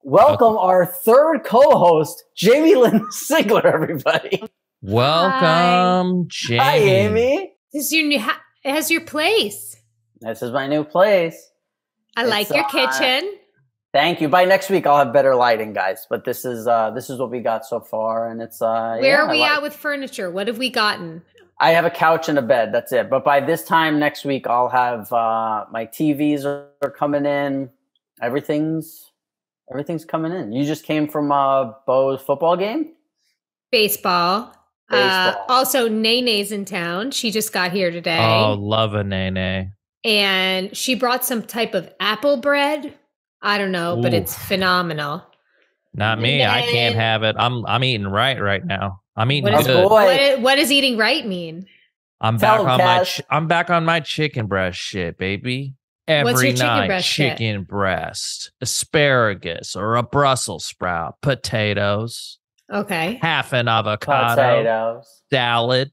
Welcome our third co-host, Jamie-Lynn Sigler, everybody. Welcome, Jamie. Hi, Amy. This is your new has your place. This is my new place. I like your kitchen. Thank you. By next week, I'll have better lighting, guys. But this is what we got so far, and it's Where are we at with furniture? What have we gotten? I have a couch and a bed. That's it. But by this time next week, I'll have my TVs are coming in. Everything's coming in. You just came from Bo's football game? Baseball. Also, Nene's in town. She just got here today. Oh, love a Nene. And she brought some type of apple bread. I don't know, but it's phenomenal. Not me. I can't have it. I'm eating right now. I'm eating good. What does eating right mean? I'm back on my chicken breast shit, baby. Every night, chicken breast, asparagus, or a Brussels sprout, potatoes. Okay. Half an avocado, salad.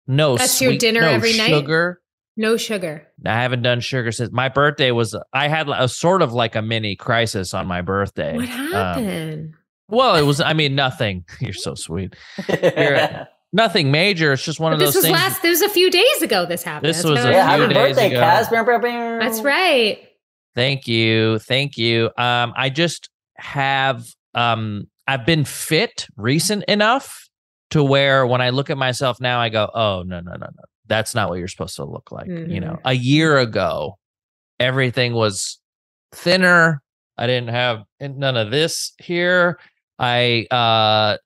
That's your dinner every night? Sugar. No sugar. I haven't done sugar since my birthday I had a sort of like a mini crisis on my birthday. What happened? Well, it was, nothing. You're so sweet. Nothing major. It's just one of those things. This was a few days ago this happened. This was a few days ago. Kass. That's right. Thank you. I just have, I've been fit recent enough to where when I look at myself now, I go, oh, no. That's not what you're supposed to look like. Mm-hmm. You know, a year ago, everything was thinner. I didn't have none of this here. I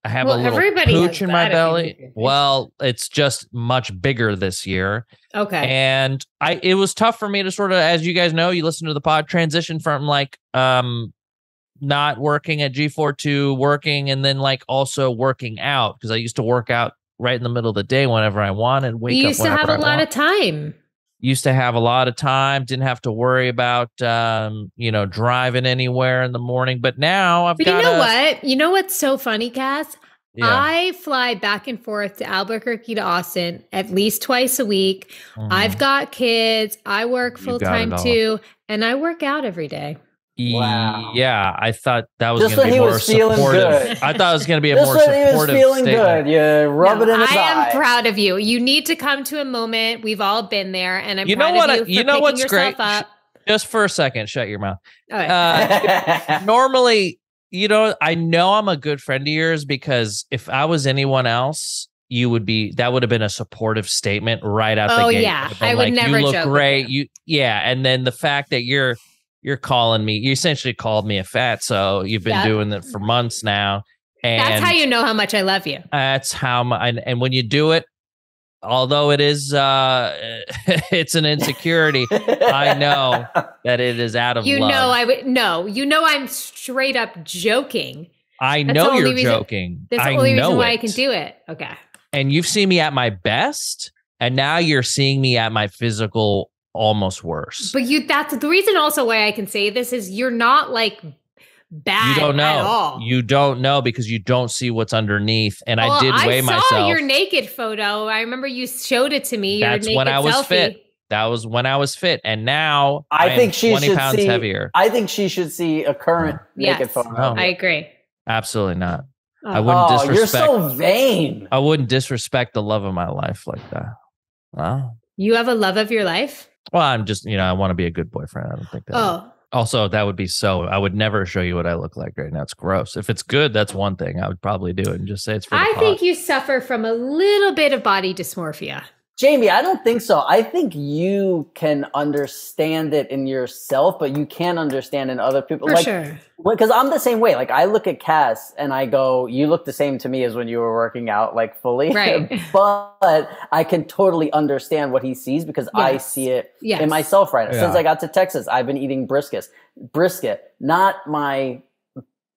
have a little pooch in my belly. Well, it's just much bigger this year. Okay. And it was tough for me to sort of, as you guys know, you listen to the pod, transition from like not working at G4 to working and then like also working out, because I used to work out right in the middle of the day whenever I wanted. You used to have a lot of time. Used to have a lot of time. Didn't have to worry about driving anywhere in the morning. But now I've got. You know what? You know what's so funny, Kass? Yeah. I fly back and forth to Albuquerque to Austin at least twice a week. Mm. I've got kids. I work full time too, and I work out every day. Wow. Yeah, I thought that was going to be more supportive. Good. I thought it was going to be a more supportive he was feeling statement. Good. You rub it in his eye. I am proud of you. You need to come to a moment. We've all been there, and I'm proud of you for picking yourself up. Just for a second, shut your mouth. All right. Normally, I know I'm a good friend of yours because if I was anyone else, that would have been a supportive statement right out the gate. Oh yeah, I would never. You look joke great. And then the fact that you're calling me, you essentially called me a fat, so you've been doing that for months now. And that's how you know how much I love you. That's how and when you do it, although it is it's an insecurity, I know that it is out of love. I'm straight up joking. I know you're joking. That's the only reason why I can do it. Okay. And you've seen me at my best, and now you're seeing me at my physical almost worse. But that's the reason also why I can say this is you're not like bad. You don't know. At all. You don't know because you don't see what's underneath. And I did weigh myself. I saw your naked photo. I remember you showed it to me. That's when I was fit. That was when I was fit. And now I think she 20 pounds heavier. I think she should see a current naked photo. No, I agree. Absolutely not. I wouldn't disrespect. You're so vain. I wouldn't disrespect the love of my life like that. Wow. You have a love of your life? Well, I'm just, I want to be a good boyfriend. I don't think that. Oh. Also, that would be I would never show you what I look like right now. It's gross. If it's good, that's one thing. I would probably do it and just say it's for the pod. think you suffer from a little bit of body dysmorphia. Jamie, I don't think so. I think you can understand it in yourself, but you can't understand in other people. For sure. Because I'm the same way. Like, I look at Kass and I go, you look the same to me as when you were working out, like, fully. Right. But I can totally understand what he sees because I see it in myself right now. Yeah. Since I got to Texas, I've been eating brisket. Not my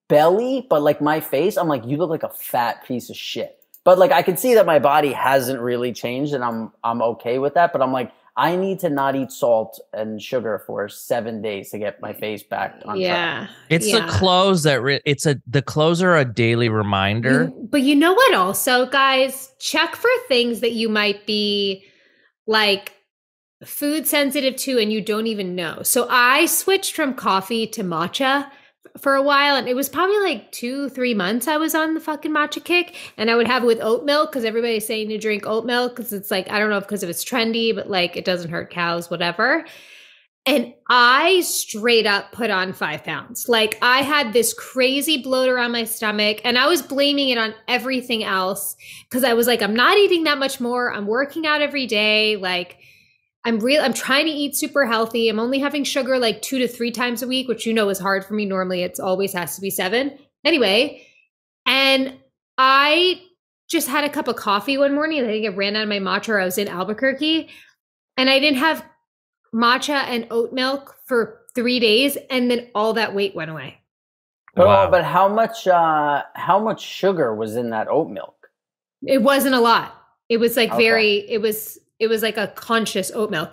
belly, but like my face. I'm like, you look like a fat piece of shit. But like, I can see that my body hasn't really changed and I'm okay with that. But I'm like, I need to not eat salt and sugar for 7 days to get my face back on track. It's the clothes the clothes are a daily reminder. But you know what also, guys? Check for things that you might be like food sensitive to and you don't even know. So I switched from coffee to matcha for a while, and it was probably like 2-3 months I was on the fucking matcha kick, and I would have it with oat milk because everybody's saying to drink oat milk because it's like, I don't know if because it's trendy, but like it doesn't hurt cows, whatever. And I straight up put on 5 pounds. Like I had this crazy bloat around my stomach, and I was blaming it on everything else because I was like, I'm not eating that much more. I'm working out every day. Like I'm trying to eat super healthy. I'm only having sugar like 2 to 3 times a week, which is hard for me. Normally it's always has to be 7. Anyway, and I just had a cup of coffee one morning. I think I ran out of my matcha, or I was in Albuquerque, and I didn't have matcha and oat milk for 3 days, and then all that weight went away. Wow. But how much sugar was in that oat milk? It wasn't a lot. It was like it was like a conscious oat milk.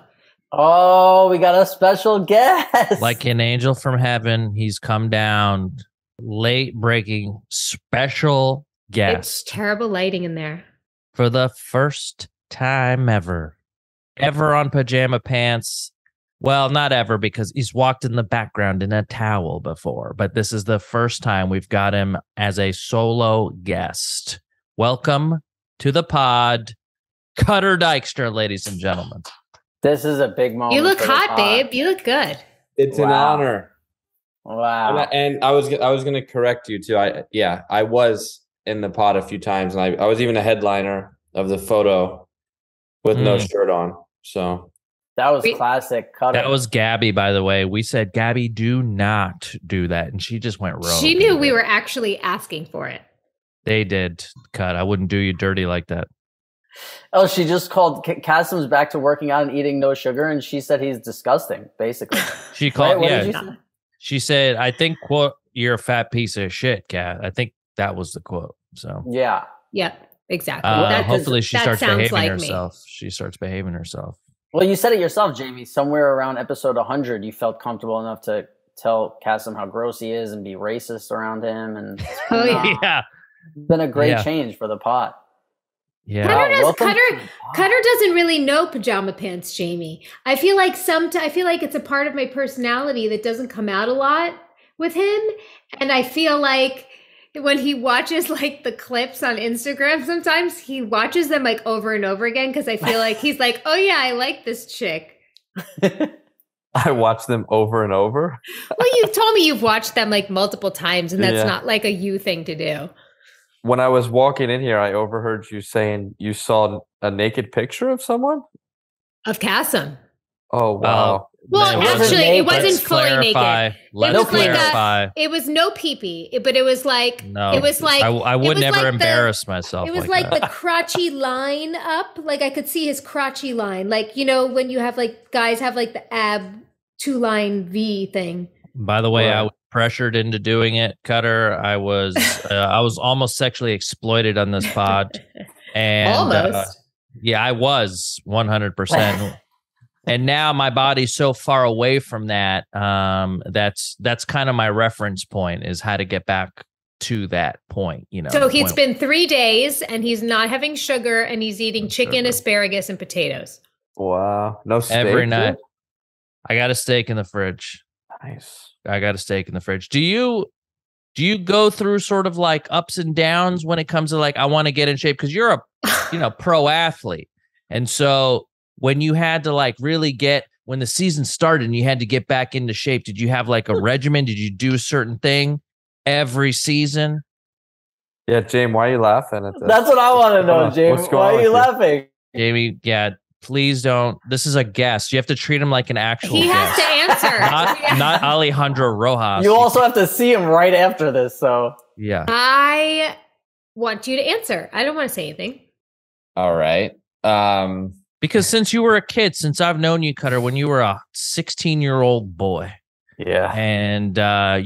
Oh, we got a special guest. Like an angel from heaven, he's come down, late breaking special guest. It's terrible lighting in there. For the first time ever on Pajama Pants. Well, not ever, because he's walked in the background in a towel before, but this is the first time we've got him as a solo guest. Welcome to the pod, Cutter Dykstra, ladies and gentlemen. This is a big moment. You look hot, babe. You look good. It's an honor. Wow. And I was going to correct you too. I was in the pod a few times, and I was even a headliner of the photo with no shirt on. So that was classic Cutter. That was Gabby, by the way. We said, Gabby, do not do that, and she just went rogue. She knew we were actually asking for it. They did. Cut. I wouldn't do you dirty like that. Oh, she just called Kassim's back to working out and eating no sugar, and she said he's disgusting, basically. She called, she said, I think, quote, you're a fat piece of shit, Kat. I think that was the quote. So yeah, exactly. Hopefully she starts behaving herself. She starts behaving herself. Well, you said it yourself, Jamie. Somewhere around episode 100, you felt comfortable enough to tell Kassim how gross he is and be racist around him. And yeah, it's been a great change for the pot. Yeah, Cutter doesn't really know Pajama Pants, Jamie. I feel like it's a part of my personality that doesn't come out a lot with him, and I feel like when he watches like the clips on Instagram, sometimes he watches them like over and over again because I feel like he's like, oh yeah, I like this chick. I watch them over and over. Well, you've told me you've watched them like multiple times, and that's not like a you thing to do. When I was walking in here, I overheard you saying you saw a naked picture of someone? Of Kassim. Oh, wow. Well, actually, it wasn't fully naked. Let's clarify. It was no pee-pee, but it was like, it was like, I would never embarrass myself. It was like the crotchy line up. Like I could see his crotchy line. Like, you know, when you have like guys have like the ab 2-line V thing. By the way, I was pressured into doing it, Cutter. I was almost sexually exploited on this pod. And almost. I was 100%. And now my body's so far away from that. That's kind of my reference point, is how to get back to that point. You know. So it's been 3 days, and he's not having sugar, and he's eating chicken, asparagus, and potatoes. Wow! No steak every night. I got a steak in the fridge. Nice. I got a steak in the fridge. Do you go through sort of like ups and downs when it comes to like, I want to get in shape? Because you're a pro athlete, and so when you had to like really when the season started and you had to get back into shape, did you have like a regimen? Did you do a certain thing every season? Yeah, Jamie, why are you laughing at this? That's what I want to know, Jamie. Why are you laughing? Jamie, please don't. This is a guest. You have to treat him like an actual guest. He has to answer. Not Alejandro Rojas. You also have to see him right after this, so. Yeah. I want you to answer. I don't want to say anything. All right. Because since you were a kid, since I've known you, Cutter, when you were a 16-year-old boy, and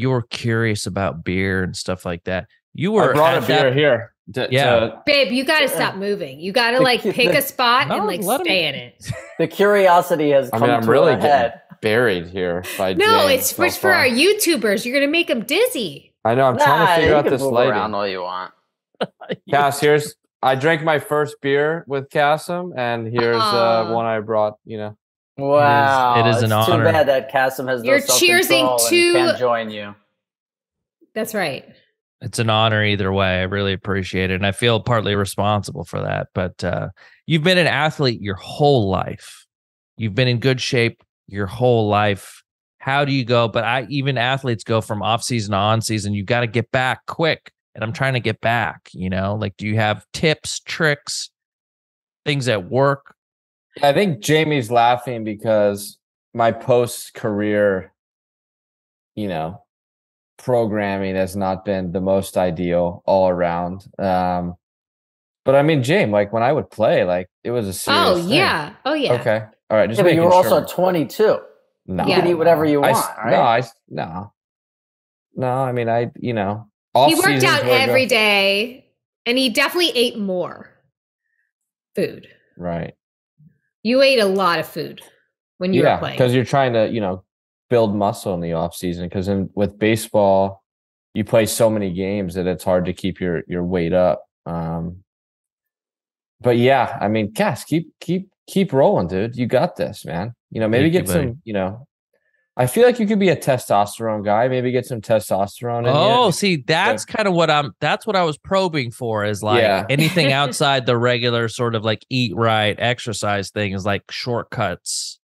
you were curious about beer and stuff like that, you were. I brought a beer here. Babe, you got to stop moving. You got to like pick a spot and like stay in it. The curiosity has come I'm to really a head. Buried here. By no, James it's for our YouTubers. You're gonna make them dizzy. I know. I'm trying to figure out this lighting. Around all you want. Cass, I drank my first beer with Kassim, and here's one I brought. You know, wow, it is an honor. Too bad that Kassim has no self-control and can't join you. That's right. It's an honor either way. I really appreciate it. And I feel partly responsible for that. But you've been an athlete your whole life. You've been in good shape your whole life. How do you go? But even athletes go from off season to on season. You got to get back quick. And I'm trying to get back, like, do you have tips, tricks, things that work? I think Jamie's laughing because my post-career, programming has not been the most ideal all around. But I mean, Jamie, like when I would play, like it was a serious thing. Yeah. Oh yeah. Okay. All right. But you were also 22. No. You can eat whatever you want, right? No. I mean, He worked out every day, and he definitely ate more food. Right. You ate a lot of food when you were playing. Because you're trying to, build muscle in the off season. Because with baseball, you play so many games that it's hard to keep your weight up. But yeah, I mean, Kass, keep rolling, dude. You got this, man. Maybe get some, I feel like you could be a testosterone guy. Maybe get some testosterone in you. See, that's kind of that's what I was probing for, is like anything outside the regular sort of like eat right, exercise thing is like shortcuts.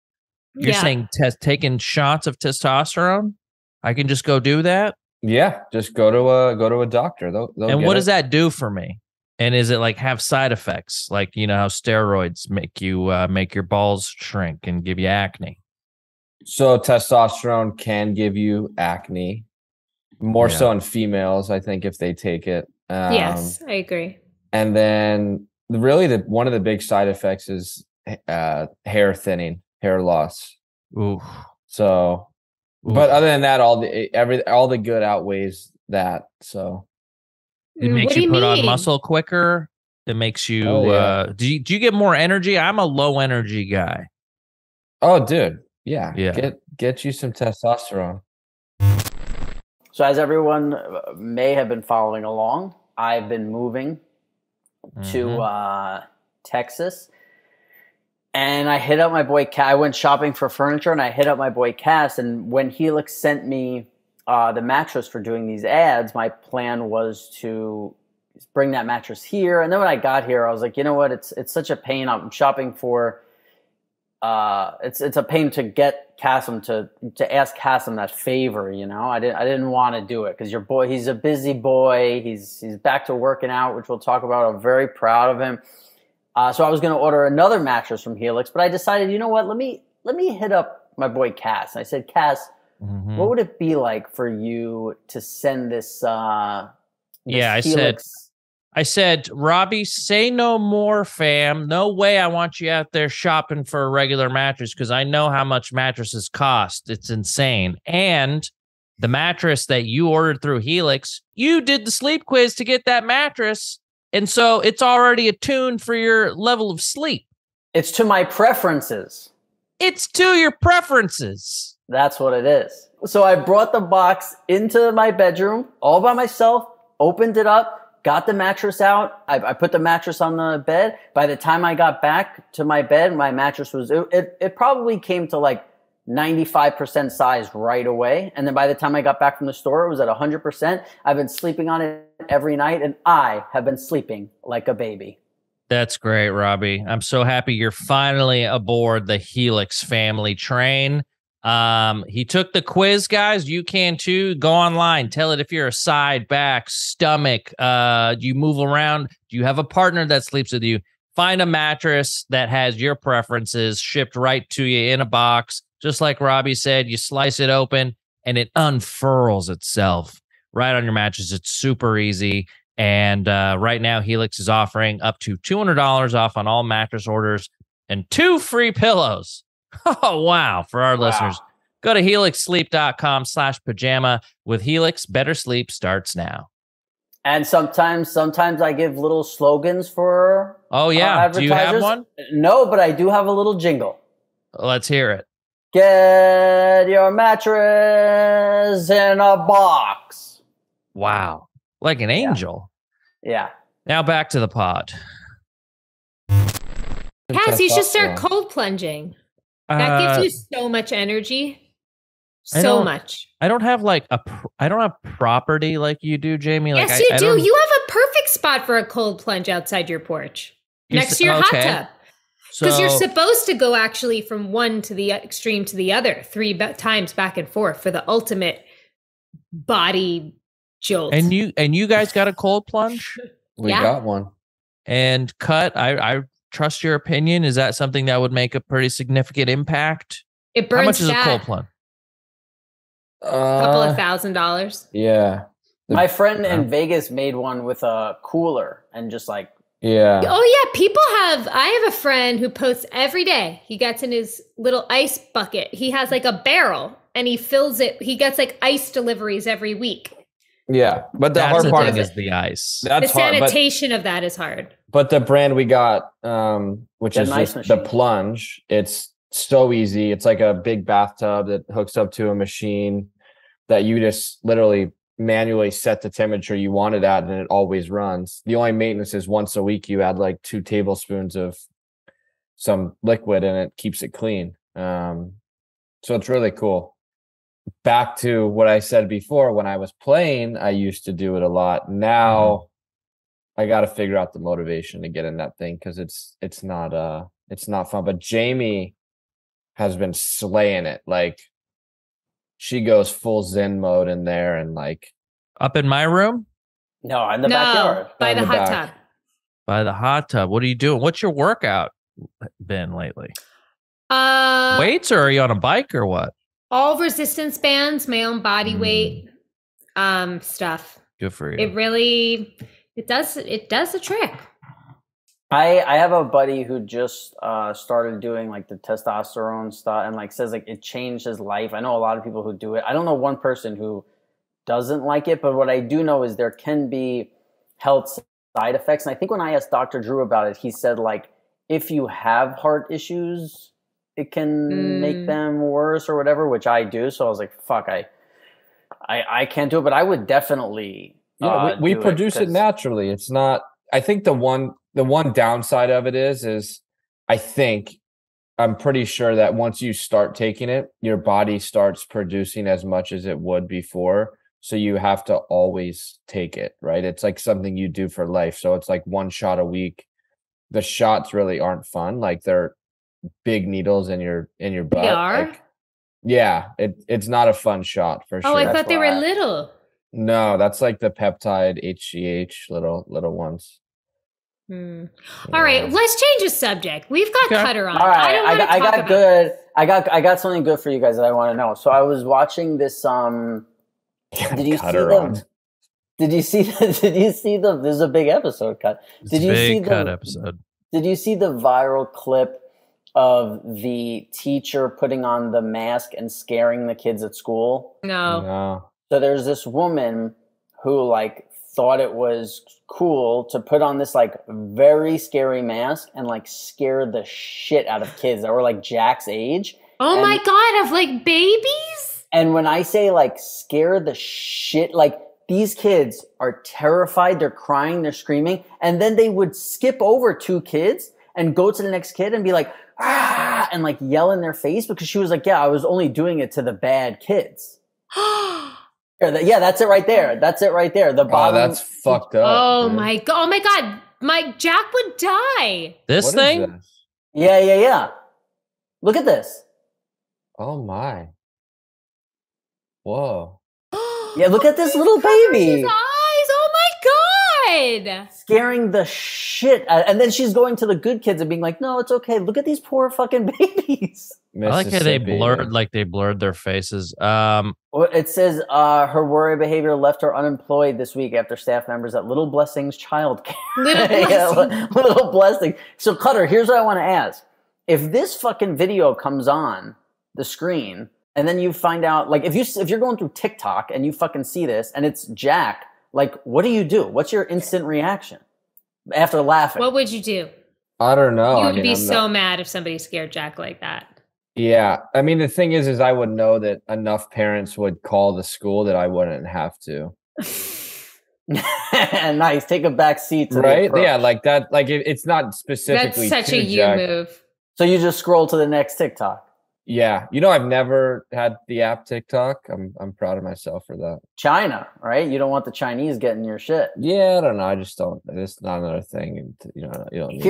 You're saying taking shots of testosterone? I can just go do that? Yeah, just go to a doctor. They'll and what does that do for me? And is it like have side effects? Like, how steroids make you make your balls shrink and give you acne? So testosterone can give you acne, more so in females, I think, if they take it. Yes, I agree. And then really one of the big side effects is hair thinning, hair loss. Ooh. So, but other than that, all the good outweighs that. So it makes you put on muscle quicker. It makes you. Do you get more energy? I'm a low energy guy. Oh, dude. Yeah. Get you some testosterone. So as everyone may have been following along, I've been moving to Texas, and I hit up my boy Kass. I went shopping for furniture, and I hit up my boy Kass. And when Helix sent me the mattress for doing these ads, my plan was to bring that mattress here. And then when I got here, I was like, you know what? It's such a pain. I'm shopping for. It's a pain to get Kassem to ask Kassem that favor, I didn't want to do it because your boy, he's a busy boy. He's back to working out, which we'll talk about. I'm very proud of him. So I was going to order another mattress from Helix, but I decided, you know what? Let me hit up my boy Kass. I said, Kass, what would it be like for you to send this? Helix? I said, Robbie, say no more, fam. No way I want you out there shopping for a regular mattress because I know how much mattresses cost. It's insane. And the mattress that you ordered through Helix, you did the sleep quiz to get that mattress. And so it's already attuned for your level of sleep. It's to my preferences. It's to your preferences. That's what it is. So I brought the box into my bedroom all by myself, opened it up, got the mattress out. I put the mattress on the bed. By the time I got back to my bed, my mattress was, it probably came to like 95% size right away. And then by the time I got back from the store, it was at 100%. I've been sleeping on it every night, and I have been sleeping like a baby. That's great, Robbie. I'm so happy you're finally aboard the Helix family train. He took the quiz, guys. You can too. Go online. Tell it if you're a side, back, stomach. Do you move around? Do you have a partner that sleeps with you? Find a mattress that has your preferences shipped right to you in a box. Just like Robbie said, you slice it open and it unfurls itself right on your mattress. It's super easy. And right now, Helix is offering up to $200 off on all mattress orders and 2 free pillows. Oh, wow. For our listeners, go to helixsleep.com/pajama. With Helix, better sleep starts now. And sometimes I give little slogans for advertisers. Do you have one? No, but I do have a little jingle. Let's hear it. Get your mattress in a box. Wow. Like an angel. Yeah. Now back to the pod. Kass, you should start cold plunging. That gives you so much energy. So much. I don't have like I don't have property like you do, Jamie. Like, yes, you do. You have a perfect spot for a cold plunge outside your porch, next to your hot tub. Because you're supposed to go actually from one to the extreme to the other 3 times back and forth for the ultimate body jolt. And you guys got a cold plunge? We got one. And Cut, I trust your opinion. Is that something that would make a pretty significant impact? It burns. How much is a cold plunge? A couple of $1,000s. Yeah. My friend in Vegas made one with a cooler and just like. Yeah. Oh yeah. I have a friend who posts every day. He gets in his little ice bucket. He has like a barrel and he fills it. He gets like ice deliveries every week. Yeah. But the hard part is the ice. The sanitation of that is hard. But the brand we got, which is just the Plunge, it's so easy. It's like a big bathtub that hooks up to a machine that you just literally manually set the temperature you want it at, and it always runs. The only maintenance is once a week you add like 2 tablespoons of some liquid and it keeps it clean. So it's really cool. Back to what I said before, when I was playing, I used to do it a lot. Now I got to figure out the motivation to get in that thing, because it's not fun. But Jamie has been slaying it. Like, she goes full Zen mode in there, and like up in my room. No, in the backyard. By the hot tub. By the hot tub. What are you doing? What's your workout been lately? Weights, or are you on a bike or what? All resistance bands, my own body weight stuff. Good for you. It does the trick. I have a buddy who just started doing like the testosterone stuff, and like says like it changed his life. I know a lot of people who do it. I don't know one person who doesn't like it, but what I do know is there can be health side effects. And I think when I asked Dr. Drew about it, he said like if you have heart issues, it can make them worse or whatever, which I do. So I was like, fuck, I can't do it, but I would definitely. We produce it naturally. It's not. I think the one downside of it is I'm pretty sure that once you start taking it, your body starts producing as much as it would before. So you have to always take it, right? It's like something you do for life. So it's like 1 shot a week. The shots really aren't fun. Like, they're big needles in your butt. They are? Like, yeah, it's not a fun shot for sure. Oh, I thought they were little. No, that's like the peptide HGH little ones. All right, let's change the subject. We've got Cutter on. All right, I got something good for you guys that I want to know. So I was watching this. Did you see the? This is a big episode, Cut. Did you see the episode? Did you see the viral clip of the teacher putting on the mask and scaring the kids at school? No. So there's this woman who like thought it was cool to put on this like very scary mask and like scare the shit out of kids that were like Jack's age. Oh my God, of like babies? And when I say like scare the shit, like these kids are terrified, they're crying, they're screaming, and then they would skip over 2 kids and go to the next kid and be like, ah, and like yell in their face, because she was like, yeah, I was only doing it to the bad kids. Yeah, that's it right there. That's it right there. The bottom. Oh, that's fucked up. Oh my God. Oh my God. My Jack would die. This thing? Yeah. Look at this. Oh my. Whoa. Yeah, look at this little baby. His eyes. Oh my God. Scaring the shit out. And then she's going to the good kids and being like, no, it's okay. Look at these poor fucking babies. I like how they blurred their faces. It says her worry behavior left her unemployed this week after staff members at Little Blessings Childcare. Little Blessings. So Cutter, here's what I want to ask. If this fucking video comes on the screen and then you find out, like if you're going through TikTok and you fucking see this and it's Jack, like what do? What's your instant reaction after laughing? What would you do? I don't know. You would be so mad if somebody scared Jack like that. Yeah. I mean, the thing is I would know that enough parents would call the school that I wouldn't have to. Nice. Take a back seat. Right? Yeah. Like that. Like it's not specifically. That's such a you Jack. move. So you just scroll to the next TikTok. Yeah. You know, I've never had the app TikTok. I'm proud of myself for that. China, right? You don't want the Chinese getting your shit. Yeah, I don't know. I just don't. It's not another thing. And, you don't need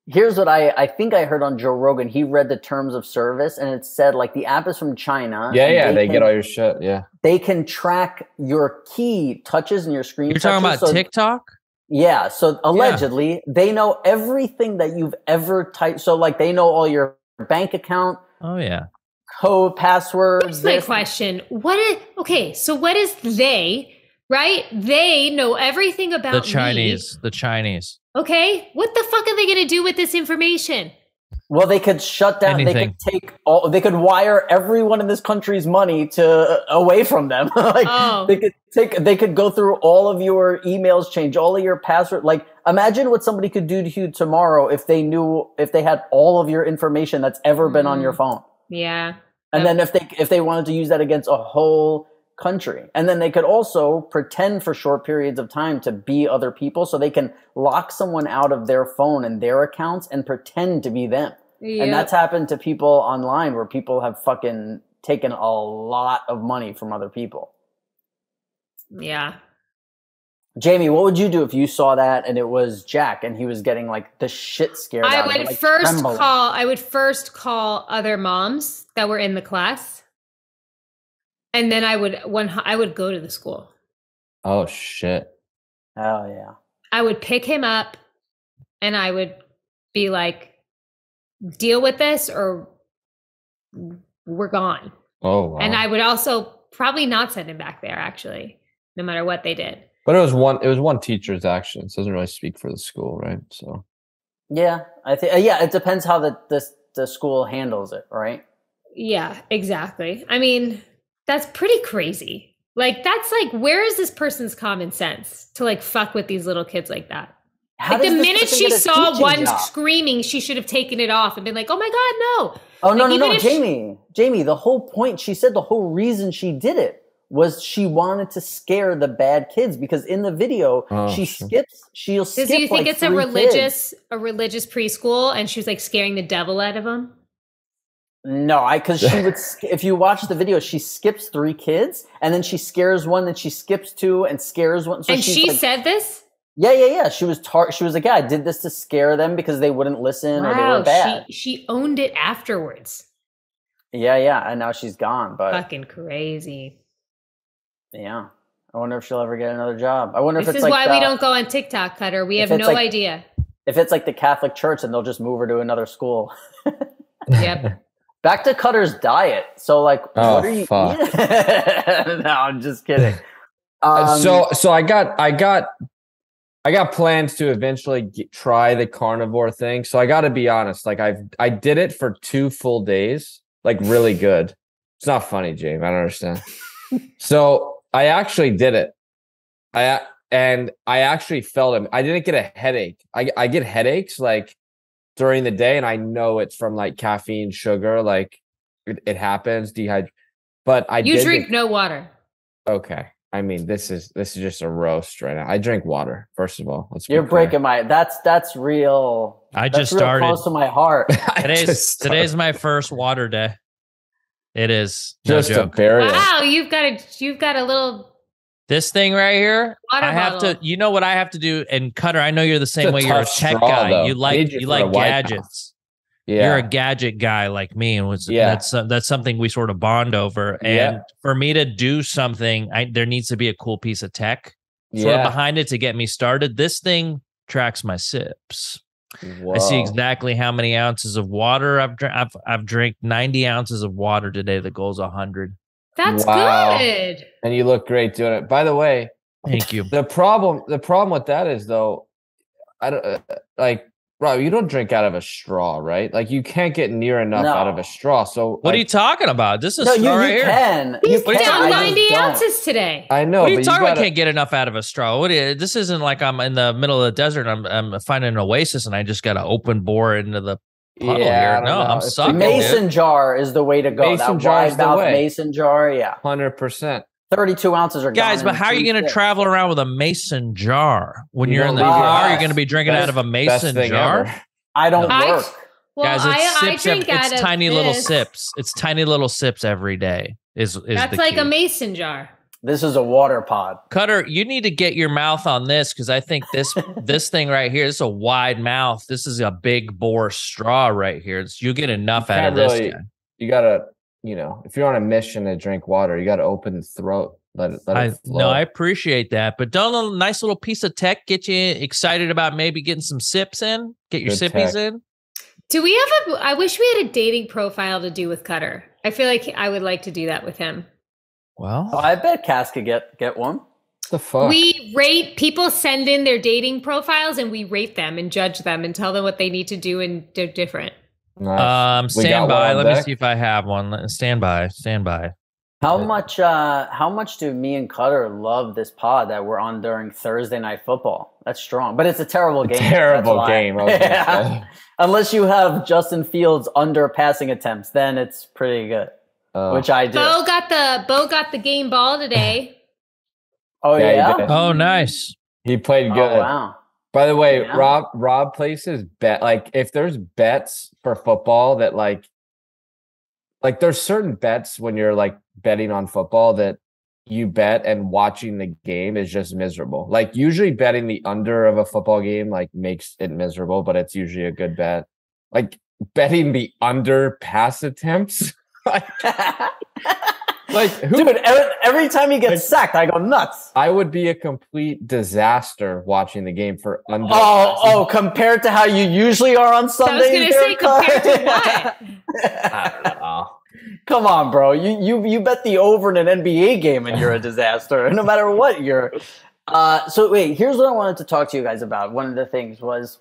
Here's what I think I heard on Joe Rogan. He read the terms of service, and it said like the app is from China. Yeah, they get all your shit. Yeah, they can track your key touches and your screen. You're talking about TikTok? Yeah. So allegedly, they know everything that you've ever typed. So like they know all your bank account. Oh yeah. Code, passwords. Here's my question. So what is they? Right? They know everything about the Chinese. The Chinese. Okay, what the fuck are they going to do with this information? Well, they could shut down. Anything. They could wire everyone in this country's money away from them. They could go through all of your emails, change all of your password. Like, imagine what somebody could do to you tomorrow if they had all of your information that's ever been on your phone. Yeah. And then if they wanted to use that against a whole country, and then they could also pretend for short periods of time to be other people, so they can lock someone out of their phone and their accounts and pretend to be them. Yep. And that's happened to people online where people have fucking taken a lot of money from other people. Yeah. Jamie, what would you do if you saw that and it was Jack and he was getting like the shit scared out of him? I would first call other moms that were in the class. And then I would go to the school. Oh shit. Oh yeah. I would pick him up and I would be like, deal with this or we're gone. Oh wow. And I would also probably not send him back there, actually, no matter what they did. But it was one teacher's actions. It doesn't really speak for the school, right? So yeah, I think it depends how the school handles it, right? Yeah, exactly. I mean, that's pretty crazy. Like, that's like, where is this person's common sense to like fuck with these little kids like that? Like the minute she saw one screaming, she should have taken it off and been like, oh my God, no. Oh, no, Jamie, the whole point, she said the whole reason she did it was she wanted to scare the bad kids, because in the video, she'll skip. Does you think it's a religious preschool and she was like scaring the devil out of them? No, because she would. If you watch the video, she skips 3 kids, and then she scares one, then she skips 2 and scares one. So and she said this? Yeah. She was like, yeah, I did this to scare them because they wouldn't listen or they were bad. She owned it afterwards. Yeah, and now she's gone. But fucking crazy. Yeah, I wonder if she'll ever get another job. I wonder if this is why we don't go on TikTok, Cutter. We have no idea. If it's like the Catholic Church, and they'll just move her to another school. Yep. Back to Cutter's diet. So, like, what are you eating? No, I'm just kidding. So I got plans to eventually try the carnivore thing. So I got to be honest. Like, I did it for 2 full days. Like, really good. It's not funny, James. I don't understand. So I actually did it. I actually felt it. I didn't get a headache. I get headaches like during the day, and I know it's from like caffeine, sugar, like it happens, but you drink no water. Okay. I mean, this is just a roast right now. I drink water, first of all. You're breaking that's real. I just started close to my heart. Today's my first water day. It is just a barrier. Wow, you've got a little. This thing right here, water I have bottle. to. You know what I have to do? And Cutter, I know you're the same way. You're a tech guy. Though. You like gadgets. Yeah, you're a gadget guy like me, and that's something we sort of bond over. And for me to do something, there needs to be a cool piece of tech sort of behind it to get me started. This thing tracks my sips. Whoa. I see exactly how many ounces of water I've drank 90 ounces of water today. The goal's 100. That's good. And you look great doing it. By the way, thank you. The problem with that is though, I don't like, Rob, you don't drink out of a straw, right? Like you can't get near enough out of a straw. So what are you talking about? This is straw right here. He's down 90 ounces today. I know. What are you talking about? Can't get enough out of a straw. This isn't like I'm in the middle of the desert. I'm finding an oasis and I just got to open bore into the puddle here. No, I'm sucking. Mason jar is the way to go. Mason jar is the way. Mason jar, 100%. 32 ounces are guys, but how are you going to travel around with a mason jar when you're in the car? You're going to be drinking out of a mason jar. I don't work. Well, Guys, I drink out it's of tiny this. little sips. It's tiny little sips every day. Is That's the like key. a mason jar. This is a water pod. Cutter, you need to get your mouth on this because I think this thing right here, this is a wide mouth. This is a big bore straw right here. You get enough out of this guy. You gotta, if you're on a mission to drink water, you gotta open the throat. Let it flow. No, I appreciate that. But don't a nice little piece of tech get you excited about maybe getting some sips in? Get your sippies in? Do we have I wish we had a dating profile to do with Cutter. I feel like I would like to do that with him. Well, I bet Kass could get one. What the fuck? We rate, people send in their dating profiles and we rate them and judge them and tell them what they need to do and they're different. Nice. Stand by. Let me see if I have one. Stand by. How much do me and Cutter love this pod that we're on during Thursday Night Football? That's strong, but it's a terrible game. Terrible game. Yeah. Unless you have Justin Fields under passing attempts, then it's pretty good. Which I do. Bo got the game ball today. Oh yeah. Oh, nice. He played good. Oh, wow. By the way, yeah. Rob places bet, like if there's bets for football that like there's certain bets when you're like betting on football that you bet and watching the game is just miserable. Like usually betting the under of a football game like makes it miserable, but it's usually a good bet. Like betting the under pass attempts. Dude, every time he gets sacked, I go nuts. I would be a complete disaster watching the game for under. Oh, compared to how you usually are on Sundays. I was going to say compared to what? I don't know. Come on, bro. You bet the over in an NBA game and you're a disaster. No matter what you're. So wait, here's what I wanted to talk to you guys about. One of the things was,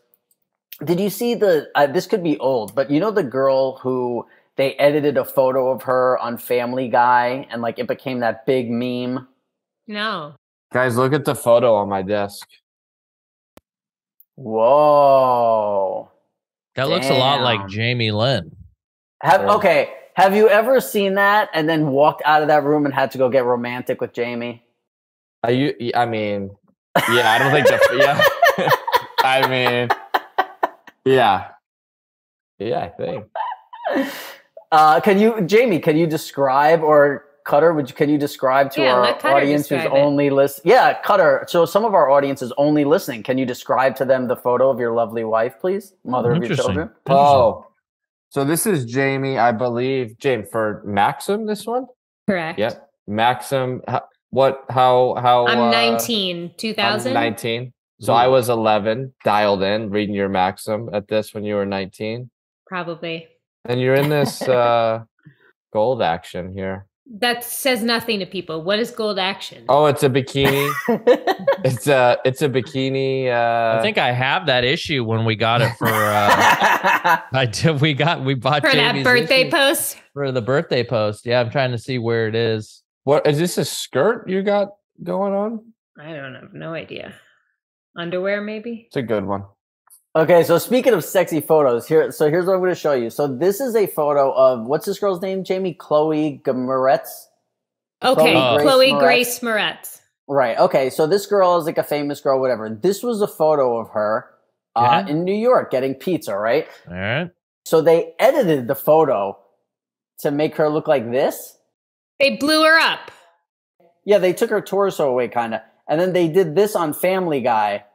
did you see this could be old, but the girl who they edited a photo of her on Family Guy and it became that big meme? No. Guys, look at the photo on my desk. Whoa. That looks a lot like Jamie-Lynn. Have you ever seen that and then walked out of that room and had to go get romantic with Jamie? I mean, yeah, I don't think that. Yeah. I mean, yeah. Yeah, I think. Can you describe, or Cutter, can you describe to our audience who's only listening? Yeah, Cutter. So some of our audience is only listening. Can you describe to them the photo of your lovely wife, please? Mother of your children. Oh, so this is Jamie, I believe. Jamie, for Maxim, this one? Correct. Yep. Maxim. How? I'm 19, 2000. I'm 19. So I was 11, dialed in, reading your Maxim at this when you were 19. Probably. And you're in this gold action here. That says nothing to people. What is gold action? Oh, it's a bikini. it's a bikini. I think I have that issue when we got it for. We bought for Jamie's that birthday post. For the birthday post. Yeah, I'm trying to see where it is. What is this? A skirt you got going on? I don't have no idea. Underwear, maybe. It's a good one. Okay, so speaking of sexy photos, here's what I'm going to show you. So this is a photo of, what's this girl's name, Jamie? Chloe Moretz? Okay, Chloe Grace Moretz. Right, okay, so this girl is a famous girl, whatever. This was a photo of her in New York getting pizza, right? All right. So they edited the photo to make her look like this. They blew her up. Yeah, they took her torso away, kind of. And then they did this on Family Guy.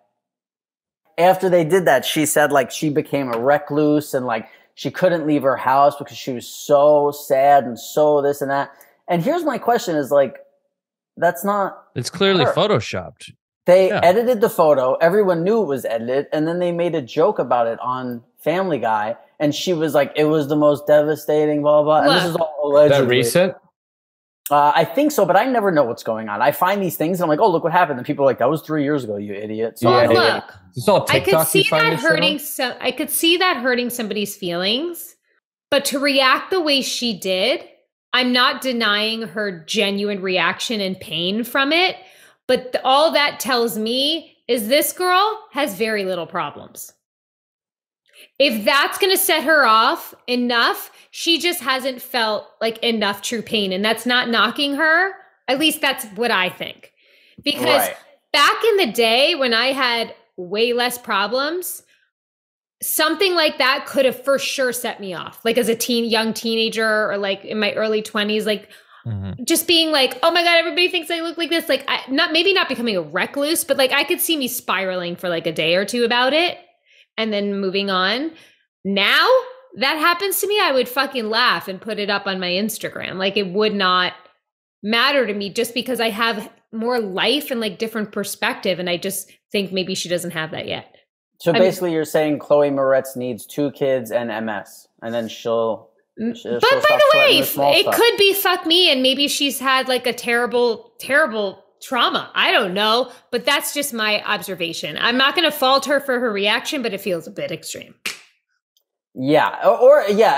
After they did that, she said she became a recluse and she couldn't leave her house because she was so sad and so this and that. And here's my question is that's not. It's clearly her. Photoshopped. They edited the photo. Everyone knew it was edited. And then they made a joke about it on Family Guy. And she was like, it was the most devastating, blah, blah. And this is all allegedly. Is that recent? I think so, but I never know what's going on. I find these things and I'm like, oh, look what happened. And people are like, that was 3 years ago, you idiot. So look, it's all TikTok. I could see that hurting somebody's feelings, but to react the way she did, I'm not denying her genuine reaction and pain from it. But all that tells me is this girl has very little problems. If that's going to set her off enough, she just hasn't felt enough true pain. And that's not knocking her. At least that's what I think. Because back in the day when I had way less problems, something like that could have for sure set me off. Like as a young teenager or like in my early 20s, like just being like, oh my God, everybody thinks I look like this. Like maybe not becoming a recluse, but like I could see me spiraling for like a day or two about it and then moving on. Now that happens to me, I would fucking laugh and put it up on my Instagram. Like it would not matter to me just because I have more life and like different perspective. And I just think maybe she doesn't have that yet. So basically you're saying Chloe Moretz needs 2 kids and MS and then she'll but by the way, it could be fuck me and maybe she's had like a terrible trauma. I don't know, but that's just my observation. I'm not going to fault her for her reaction, but it feels a bit extreme. Yeah.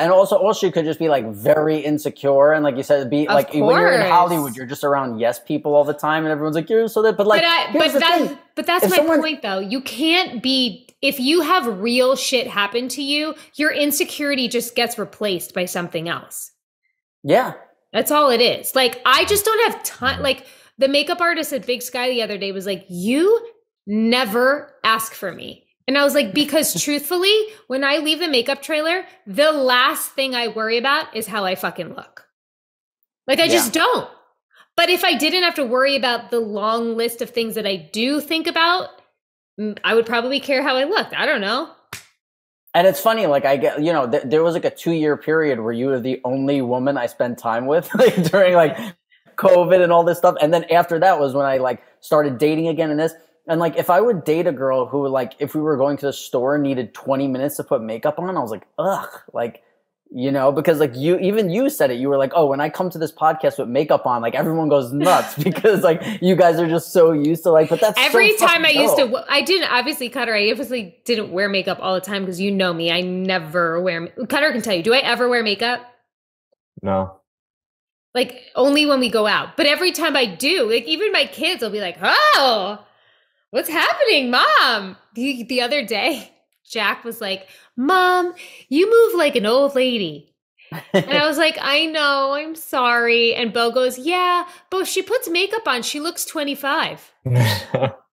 And also she could just be like very insecure. And like you said, be like when you're in Hollywood, you're just around yes people all the time and everyone's like, you're so that, but like, but that's my point though. You can't be, if you have real shit happen to you, your insecurity just gets replaced by something else. Yeah. That's all it is. Like, I just don't have time. Like the makeup artist at Big Sky the other day was like, you never ask for me. And I was like, because truthfully, when I leave the makeup trailer, the last thing I worry about is how I fucking look. Like, I just don't. But if I didn't have to worry about the long list of things that I do think about, I would probably care how I looked. I don't know. And it's funny, like I get, you know, there was like a 2-year period where you were the only woman I spent time with like, during like COVID and all this stuff. And then after that was when I like started dating again and this. And like, if I would date a girl who like, if we were going to the store and needed 20 minutes to put makeup on, I was like, ugh, like, you know, because like you said it, you were like, oh, when I come to this podcast with makeup on, like everyone goes nuts because like you guys are just so used to like, but that's every time I used to, I didn't obviously Cutter. I obviously didn't wear makeup all the time because you know me, I never wear, Cutter can tell you, do I ever wear makeup? No. Like only when we go out, but every time I do, like even my kids will be like, oh, what's happening, Mom? The other day, Jack was like, Mom, you move like an old lady. And I was like, I know, I'm sorry. And Bo goes, yeah, but if she puts makeup on, she looks 25.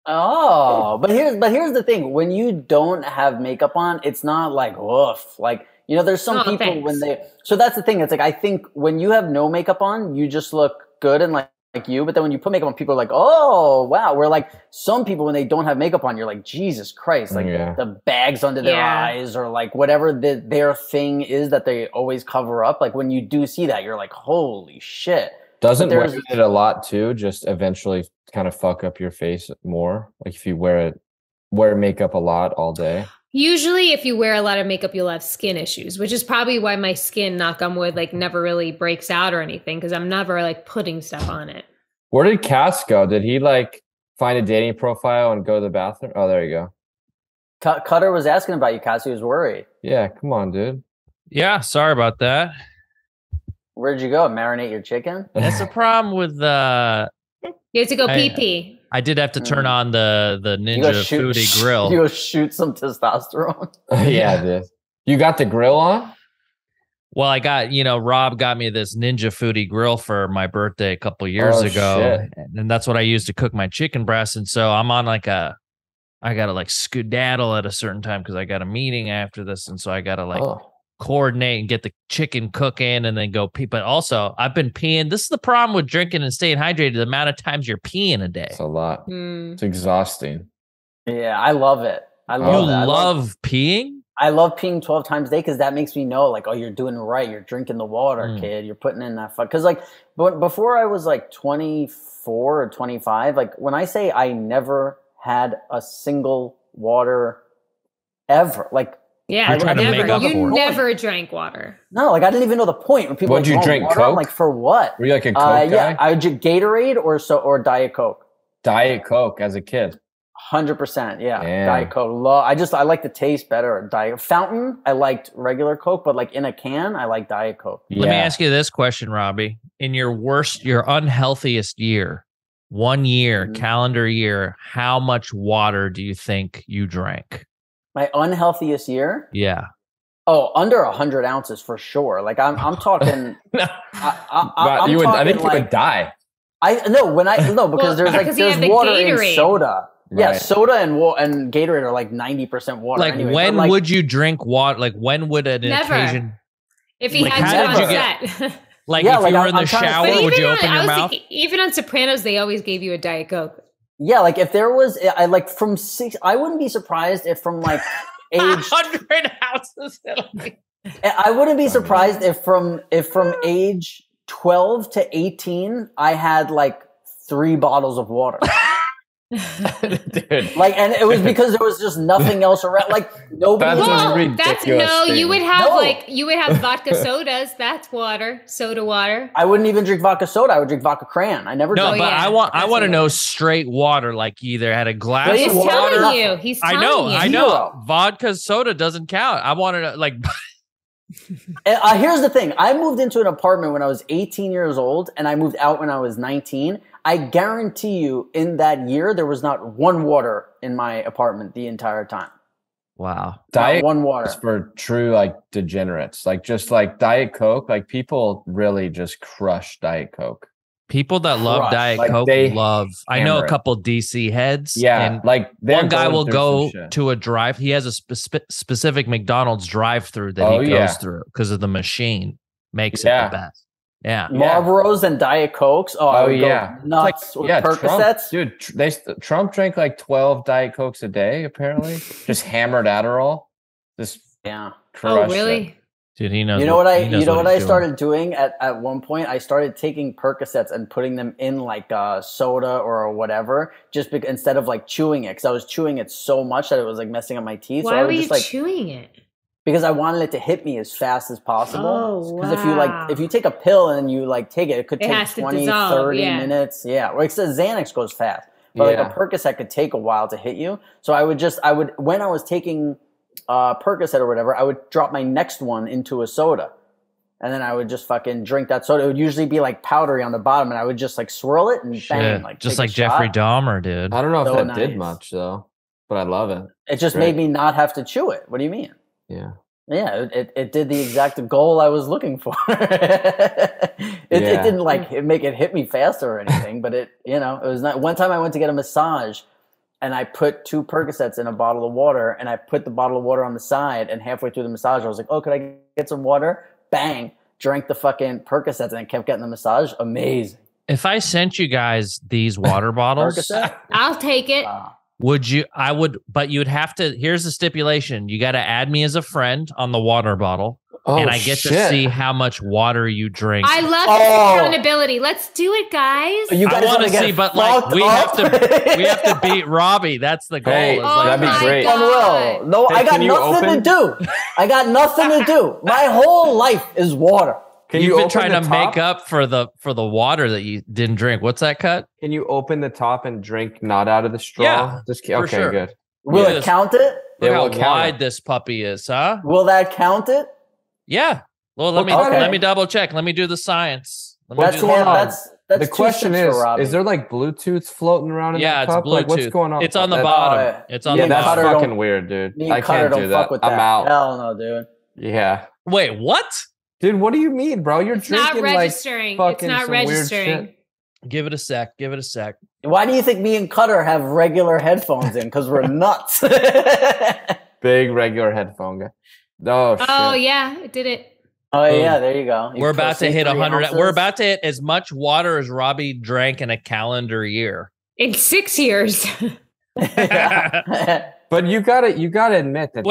Oh, but here's the thing. When you don't have makeup on, it's not like, woof. Like, you know, there's some people when so that's the thing. It's like, I think when you have no makeup on, you just look good and like you, but then when you put makeup on, people are like, oh, wow. Where like some people, when they don't have makeup on, you're like, Jesus Christ, like the bags under their eyes or like whatever their thing is that they always cover up. Like when you do see that, you're like, holy shit. Doesn't wearing it a lot too just eventually kind of fuck up your face more? Like if you wear makeup a lot all day? Usually if you wear a lot of makeup, you'll have skin issues, which is probably why my skin, knock on wood, like never really breaks out or anything because I'm never like putting stuff on it. Where did Kass go? Did he like find a dating profile and go to the bathroom? Oh, there you go. Cutter was asking about you, Kass. He was worried. Yeah, come on, dude. Yeah, sorry about that. Where'd you go? Marinate your chicken? That's the problem with you have to go pee-pee. I did have to turn on the Ninja Foodie grill. You go shoot some testosterone. Yeah, dude. You got the grill on? Well, I got, Rob got me this Ninja Foodie grill for my birthday a couple years ago. Shit. And that's what I used to cook my chicken breast. And so I'm on I got to like skedaddle at a certain time because I got a meeting after this. And so I got to coordinate and get the chicken cooking and then go pee. But also I've been peeing. This is the problem with drinking and staying hydrated. The amount of times you're peeing a day. It's a lot. It's exhausting. Yeah, I love it. I love peeing? I love peeing 12 times a day because that makes me know like, oh, you're doing it right. You're drinking the water, kid. You're putting in that fuck. Because like before I was like 24 or 25, like when I say I never had a single water ever, like yeah, you never drank water. No, like I didn't even know the point. When people would you drink water, Coke? I'm like, for what? Were you like a Coke guy? Yeah, I would drink Gatorade or Diet Coke. Diet Coke as a kid. 100%, yeah. Damn. Diet Coke. I like the taste better. Diet Fountain, I liked regular Coke, but like in a can, I like Diet Coke. Yeah. Let me ask you this question, Robbie. In your unhealthiest year, 1 year, calendar year, how much water do you think you drank? My unhealthiest year? Yeah. Oh, under 100 ounces for sure. Like I'm talking. I think you would die. Because there's water in soda. Yeah, soda and Gatorade are like 90% water. Like, anyway, when would you drink water? Like, when would an occasion? If he had to on set. Like, if you were in the shower, would you open your mouth? Even on Sopranos, they always gave you a Diet Coke. Yeah, like if there was, I wouldn't be surprised if from like age 100 houses. I wouldn't be surprised if from age 12 to 18, I had like 3 bottles of water. Dude. Like, and it was because there was just nothing else around. Like nobody. You would have vodka sodas. That's water, soda water. I wouldn't even drink vodka soda. I would drink vodka cran. I never. No, but I want to know straight water. Like, you either had a glass of water. He's telling you. I know. Vodka soda doesn't count. I wanted to like. Here's the thing. I moved into an apartment when I was 18 years old, and I moved out when I was 19. I guarantee you, in that year, there was not one water in my apartment the entire time. Wow. Diet one water for true like degenerates. Like, just like Diet Coke. Like, people really just crush Diet Coke. People that love Diet Coke love. I know a couple DC heads. Yeah, and like one guy will go to a drive. He has a specific McDonald's drive-through that he goes through because of the machine makes it the best. Yeah, Marlboros and Diet Cokes. Nuts with Percocets. Trump drank like 12 Diet Cokes a day. Apparently, just hammered Adderall. Just really? It. Dude, he knows. You know what I started doing at one point? I started taking Percocets and putting them in like soda or whatever, just instead of like chewing it, because I was chewing it so much that it was like messing up my teeth. Why were you chewing it? Because I wanted it to hit me as fast as possible. Because if you take a pill and you like take it, it could take 20, 30 minutes. Yeah. Or Xanax goes fast. But like a Percocet could take a while to hit you. So I would when I was taking Percocet or whatever, I would drop my next one into a soda. And then I would just fucking drink that soda. It would usually be like powdery on the bottom, and I would just like swirl it and bang. Like, just like Jeffrey Dahmer did. I don't know if that did much though, but I love it. It just made me not have to chew it. What do you mean? Yeah. Yeah, it did the exact goal I was looking for. It didn't like make it hit me faster or anything, but it was not. One time I went to get a massage, and I put 2 Percocets in a bottle of water, and I put the bottle of water on the side, and halfway through the massage, I was like, "Oh, could I get some water?" Bang! Drank the fucking Percocets, and I kept getting the massage. Amazing. If I sent you guys these water bottles, I'll take it. Would you? I would, but you'd have to. Here's the stipulation: you got to add me as a friend on the water bottle, and I get to see how much water you drink. I love accountability. Let's do it, guys. I want to see, but like we have to beat Robbie. That's the goal. Hey, that'd be great. No, I got nothing to do. I got nothing to do. My whole life is water. You've been trying to make up for the water that you didn't drink. What's that, Cut? Can you open the top and drink not out of the straw? Yeah, okay, sure. Good. Will it count it? Look how wide this puppy is, huh? Will that count it? Yeah. Well, let me double check. Let me do the science. That's the question is there like Bluetooth floating around in the cup? It's Bluetooth. Like, what's going on? It's on the bottom. It's on the bottom. That's fucking weird, dude. I can't do that. I'm out. Hell no, dude. Yeah. Wait, what? Dude, what do you mean, bro? You're drinking registering. like it's not registering. Give it a sec. Give it a sec. Why do you think me and Cutter have regular headphones in? Because we're nuts. Big regular headphone guy. Oh, shit. Oh, yeah. It did it. Oh, yeah. There you go. We're about to hit 100. We're about to hit as much water as Robbie drank in a calendar year. In 6 years. But you gotta admit that.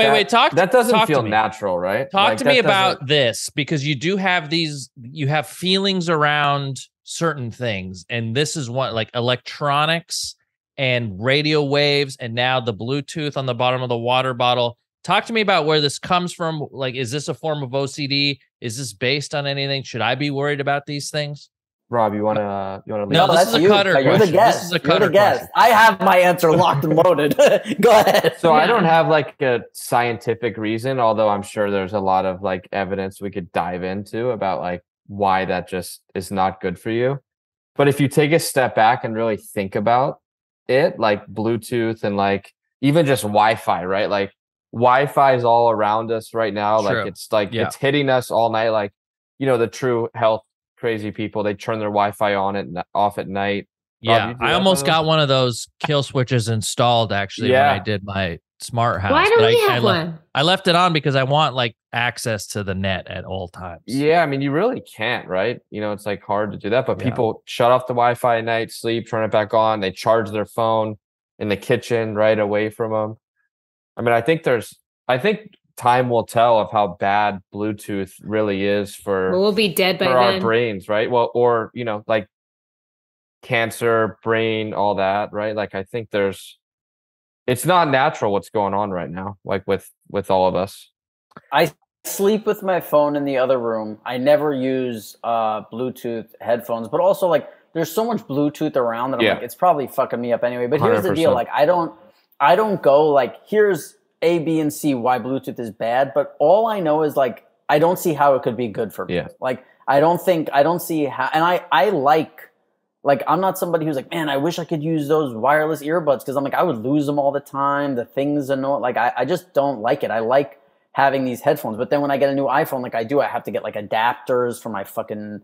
That doesn't feel natural, right? Talk to me about this, because you do have you have feelings around certain things, and this is one, like electronics and radio waves, and now the Bluetooth on the bottom of the water bottle. Talk to me about where this comes from. Like, is this a form of OCD? Is this based on anything? Should I be worried about these things? Rob, you wanna leave? No, this is a Cutter question. You're the guest. This is a Cutter question. I have my answer locked and loaded. Go ahead. So I don't have like a scientific reason, although I'm sure there's a lot of like evidence we could dive into about like why that just is not good for you. But if you take a step back and really think about it, like Bluetooth and like even just Wi-Fi, right? Like Wi-Fi is all around us right now. True. Like it's hitting us all night. Like, the true health crazy people, they turn their Wi-Fi on and off at night. Yeah, I almost got one of those kill switches installed actually when I did my smart house. Why don't we have one? I left it on because I want like access to the net at all times. Yeah, I mean, you really can't, right? You know, it's like hard to do that, but people shut off the Wi-Fi at night, sleep, turn it back on. They charge their phone in the kitchen right away from them. I mean, I think time will tell of how bad Bluetooth really is for we'll be dead by our then. brains, right? Well, or, you know, like cancer, brain, all that, right? Like, I think it's not natural what's going on right now, like with all of us. I sleep with my phone in the other room. I never use Bluetooth headphones, but also like there's so much Bluetooth around that I'm like, it's probably fucking me up anyway. But here's 100%. The deal. Like I don't go like, here's A, B, and C why Bluetooth is bad. But all I know is like, I don't see how it could be good for me. Yeah. Like, I don't see how, and I like, I'm not somebody who's like, man, I wish I could use those wireless earbuds. Cause I'm like, I would lose them all the time. The things annoy, like, I just don't like it. I like having these headphones, but then when I get a new iPhone, like I have to get like adapters for my fucking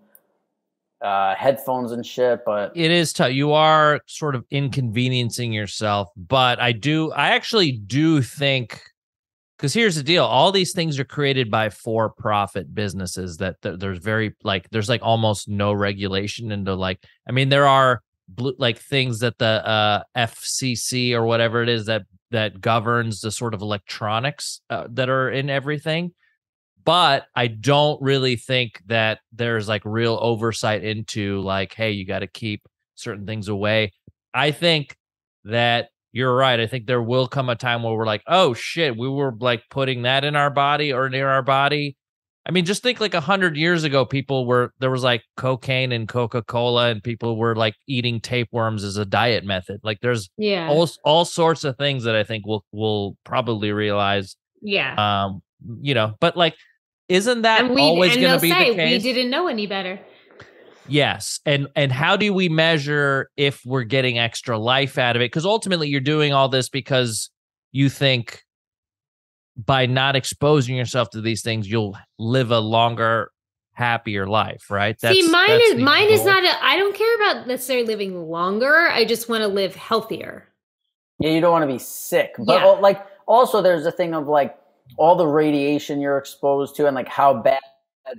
headphones and shit. But it is tough. You are sort of inconveniencing yourself, but I actually do think, because here's the deal, all these things are created by for-profit businesses that there's there's like almost no regulation into like, I mean, there are like things that the FCC or whatever it is that governs the sort of electronics that are in everything. But I don't really think that there's like real oversight into like, hey, you got to keep certain things away. I think that you're right. I think there will come a time where we're like, oh shit, we were like putting that in our body or near our body. I mean, just think like 100 years ago, there was like cocaine and Coca-Cola and people were like eating tapeworms as a diet method. Like there's all sorts of things that I think we'll probably realize. Yeah. You know, but like, isn't that always going to be the case? We didn't know any better. Yes. And how do we measure if we're getting extra life out of it? Because ultimately you're doing all this because you think by not exposing yourself to these things, you'll live a longer, happier life, right? Mine is not, I don't care about necessarily living longer. I just want to live healthier. Yeah, you don't want to be sick. But like also there's a thing of like all the radiation you're exposed to and like how bad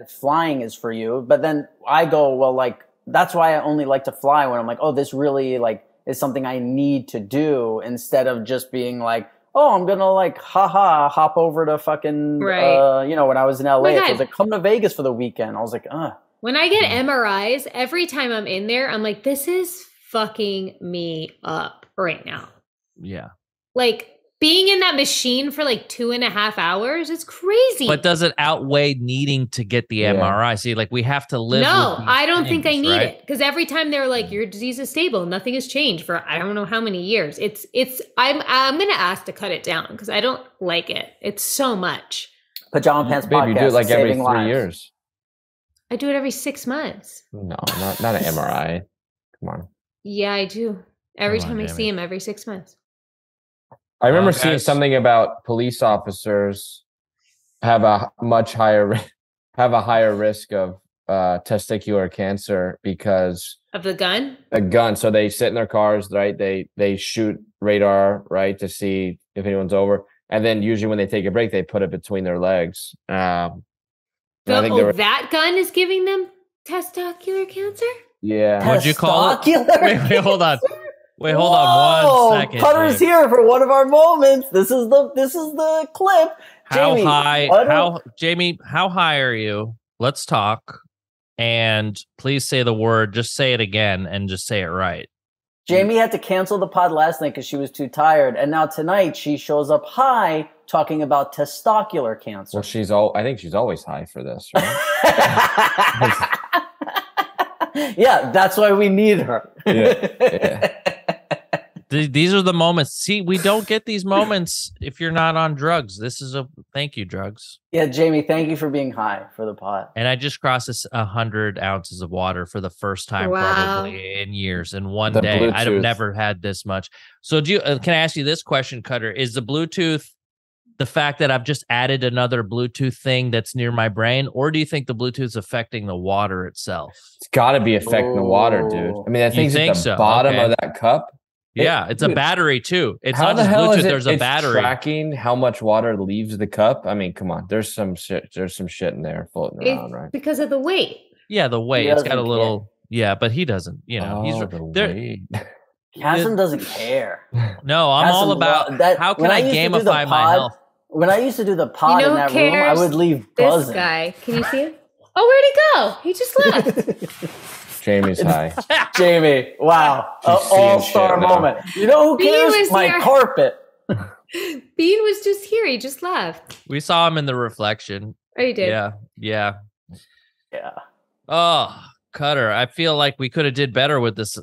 flying is for you. But then I go, well, like that's why I only like to fly when I'm like, oh, this really like is something I need to do, instead of just being like, oh, I'm gonna like hop over to fucking you know, when I was in LA, I was like, come to Vegas for the weekend. I was like, when I get MRIs, every time I'm in there, I'm like, this is fucking me up right now. Yeah. Like being in that machine for like 2.5 hours, it's crazy. But does it outweigh needing to get the MRI? See, like we have to live. No, I don't think I need it, because every time they're like, your disease is stable, nothing has changed for I don't know how many years. I'm gonna ask to cut it down because I don't like it. It's so much. Pajama Pants podcast. You do it like every 3 years. I do it every 6 months. No, not an MRI. Come on. Yeah, I do. Every time I see him, every 6 months. I remember seeing something about police officers have a higher risk of testicular cancer because of the gun. So they sit in their cars, right? They shoot radar, right, to see if anyone's over, and then usually when they take a break, they put it between their legs. That gun is giving them testicular cancer. Yeah. What'd you call it? Wait, hold on. Wait, hold on 1 second. Cutter's here for one of our moments. This is the clip. Jamie, how high are you? Let's talk. And please say the word. Just say it again and just say it right. Jamie had to cancel the pod last night because she was too tired. And now tonight she shows up high talking about TesTOKular Cancer. Well, I think she's always high for this, right? Yeah, that's why we need her. Yeah. These are the moments. See, we don't get these moments if you're not on drugs. Thank you, drugs. Yeah, Jamie, thank you for being high for the pod. And I just crossed 100 ounces of water for the first time probably in years. In one day, Bluetooth. I've never had this much. So can I ask you this question, Cutter? Is the Bluetooth the fact that I've just added another Bluetooth thing that's near my brain, or do you think the Bluetooth is affecting the water itself? It's got to be affecting the water, dude. I mean, that thing's at the bottom of that cup. Yeah, it's a battery too. It's how not just hell Bluetooth. Is it, there's a battery tracking how much water leaves the cup. I mean, come on. There's some shit in there floating around, right? Because of the weight. Yeah, the weight. It's got a little. Yeah, but he doesn't. You know, he's the Chasm doesn't care. No, I'm all about that. How can I gamify my health? When I used to do the pod in that room, I would leave buzzing. This guy, can you see him? Oh, where'd he go? He just left. Jamie's high. Jamie, wow, all-star moment. You know who cares? My carpet. Bean was just here. He just left. We saw him in the reflection. Oh, you did? Yeah. Yeah. Cutter, I feel like we could have did better with this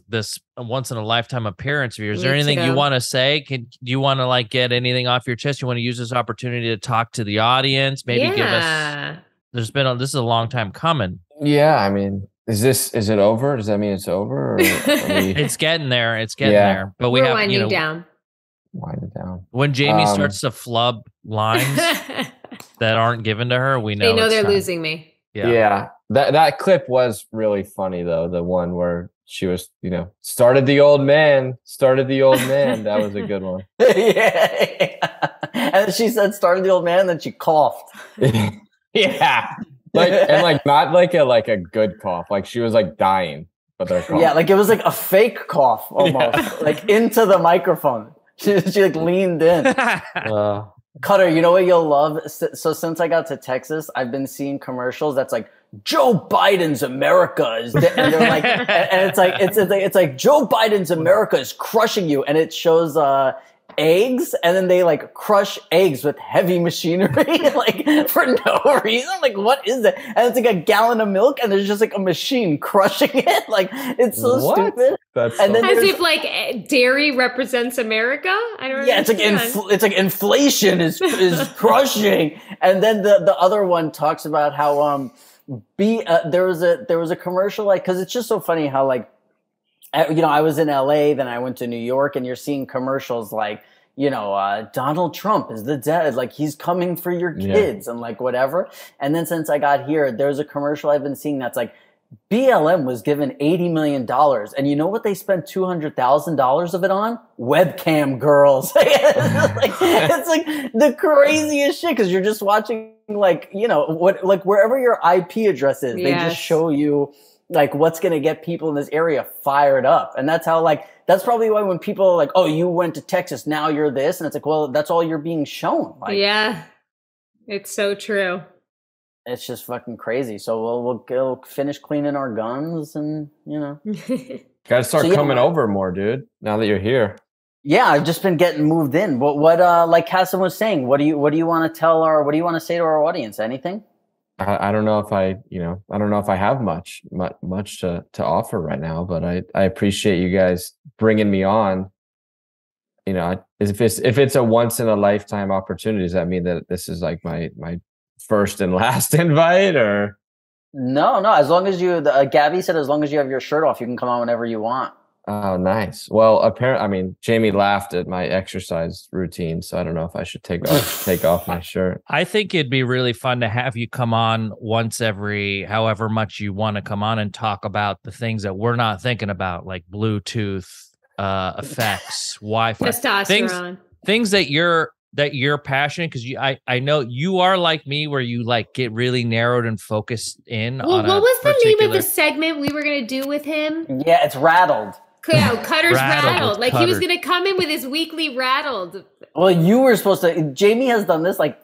once in a lifetime appearance of yours. Is there anything you want to say? Do you want to like get anything off your chest? You want to use this opportunity to talk to the audience? Maybe give us. This is a long time coming. Yeah, I mean, is it over? Does that mean it's over? Or it's getting there. It's getting there. But we're winding down. Wind it down. When Jamie starts to flub lines that aren't given to her, we know they know they're losing me. Yeah. That clip was really funny though. The one where she was, started the old man. That was a good one. Yeah. And she said, started the old man, and then she coughed. Yeah. Not like a good cough. Like she was like dying, but they're coughing. Yeah, like it was like a fake cough almost, like into the microphone. She like leaned in. Cutter, you know what you'll love? So since I got to Texas, I've been seeing commercials that's like Joe Biden's America is, and they're like, and it's like Joe Biden's America is crushing you, and it shows eggs, and then they like crush eggs with heavy machinery, like for no reason. Like, what is it? And it's like a gallon of milk, and there's just like a machine crushing it. Like, it's so stupid. As if like dairy represents America. I don't. Yeah, it's like inflation is crushing. And then the other one talks about how there was a commercial, like, because it's just so funny how like, I was in LA, then I went to New York, and you're seeing commercials like, Donald Trump is the dead, like he's coming for your kids and like whatever. And then since I got here, there's a commercial I've been seeing that's like BLM was given $80 million. And you know what they spent $200,000 of it on? Webcam girls. It's like the craziest shit, because you're just watching like, wherever your IP address is, they just show you like what's going to get people in this area fired up. And that's how that's probably why when people are like, oh, you went to Texas, now you're this. And it's like, well, that's all you're being shown. Like, yeah, it's so true. It's just fucking crazy. So we'll finish cleaning our guns and, Gotta start coming over more, dude, now that you're here. Yeah, I've just been getting moved in. What like Kass was saying, what do you want to tell what do you want to say to our audience? Anything? I don't know if I don't know if I have much to offer right now, but I appreciate you guys bringing me on. If it's a once in a lifetime opportunity, does that mean that this is like my first and last invite, or? No. As long as Gabby said, as long as you have your shirt off, you can come on whenever you want. Oh, nice. Well, apparently, Jamie laughed at my exercise routine, so I don't know if I should take off my shirt. I think it'd be really fun to have you come on once every however much you want to come on and talk about the things that we're not thinking about, like Bluetooth effects, Wi-Fi, testosterone, things that you're passionate, because I know you are like me, where you like get really narrowed and focused in. Well, what was the name of the segment we were going to do with him? Yeah, it's Rattled. Cutter's rattled. Like Cutter. He was going to come in with his weekly Rattled. Well, you were supposed to. Jamie has done this like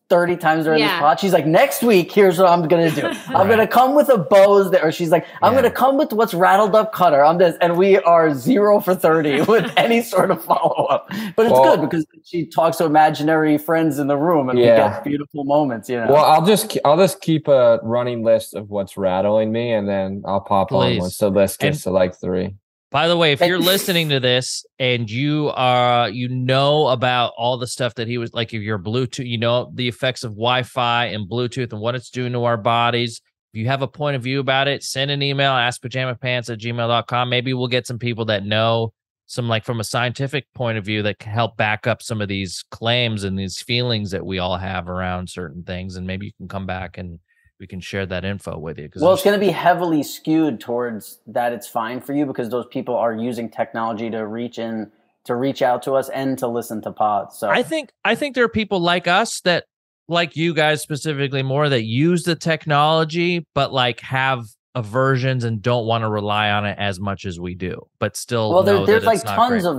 30 times during this pod. She's like, next week, here's what I'm going to do. I'm going to come with a Bose there. Or she's like, I'm going to come with what's rattled up Cutter. I'm this. And we are 0 for 30 with any sort of follow up. But it's good because she talks to imaginary friends in the room and we get beautiful moments, Well, I'll just keep a running list of what's rattling me, and then I'll pop on once the list gets to like 3. By the way, if you're listening to this and you about all the stuff that he was like, if you're Bluetooth, the effects of Wi-Fi and Bluetooth and what it's doing to our bodies. If you have a point of view about it, send an email, askpajamapants@gmail.com. Maybe we'll get some people that know like from a scientific point of view that can help back up some of these claims and these feelings that we all have around certain things. And maybe you can come back and we can share that info with you. Well, it's going to be heavily skewed towards that it's fine for you because those people are using technology to reach out to us and to listen to pods. So I think there are people like us that, like you guys specifically more, that use the technology, but like have aversions and don't want to rely on it as much as we do, but still. Well, there's like tons of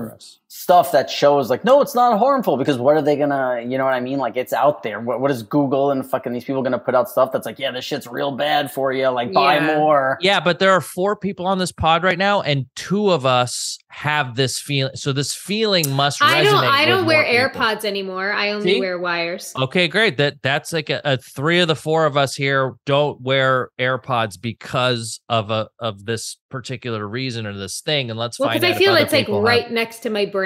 stuff that shows like, no, it's not harmful, because what are they gonna, you know what I mean? Like, it's out there. What is Google and fucking these people gonna put out stuff that's like, yeah, this shit's real bad for you. Like, buy more. Yeah, but there are 4 people on this pod right now, and 2 of us have this feeling. So this feeling must resonate. I don't wear AirPods anymore. I only wear wires. Okay, great. That's like a 3 of the 4 of us here don't wear AirPods because of this particular reason or this thing. And let's find out. Because I feel it's like right next to my brain.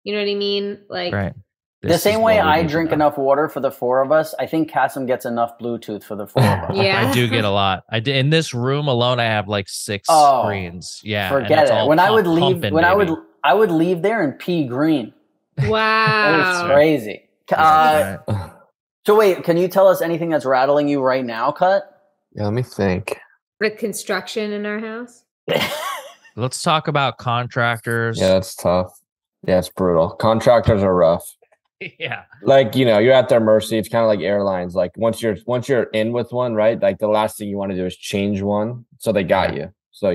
You know what I mean? Like, right. The same way I drink enough water for the 4 of us, I think Kasim gets enough Bluetooth for the 4 of us. Yeah, I do get a lot. In this room alone, I have like 6 screens. Yeah, forget it. When I would leave, I would leave there and pee green. Wow, that was crazy. So wait, can you tell us anything that's rattling you right now, Cut? Yeah, let me think. The construction in our house. Let's talk about contractors. Yeah, that's tough. Yeah, it's brutal. Contractors are rough. Yeah. Like, you're at their mercy. It's kind of like airlines. Like once you're in with one, right? Like the last thing you want to do is change one. So they got you. So,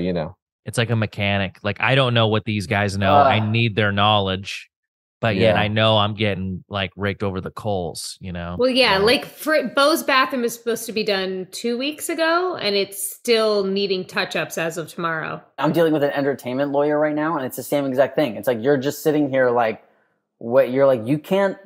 It's like a mechanic. Like, I don't know what these guys know. I need their knowledge. But yet I know I'm getting like raked over the coals, Well, yeah, like Bo's bathroom is supposed to be done 2 weeks ago, and it's still needing touch-ups as of tomorrow. I'm dealing with an entertainment lawyer right now, and it's the same exact thing. It's like you're just sitting here like, what you're like, you can't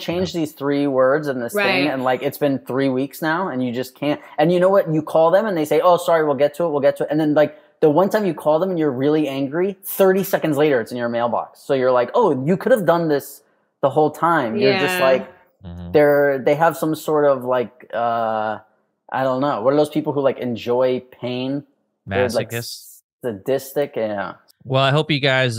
change these 3 words in this thing, and like it's been 3 weeks now, and you just can't. And you know what? You call them, and they say, "Oh, sorry, we'll get to it," and then like. The one time you call them and you're really angry, 30 seconds later, it's in your mailbox. So you're like, oh, you could have done this the whole time. You're just like, they have some sort of like, I don't know. What are those people who like enjoy pain? Masochists? Like, sadistic, yeah. Well, I hope you guys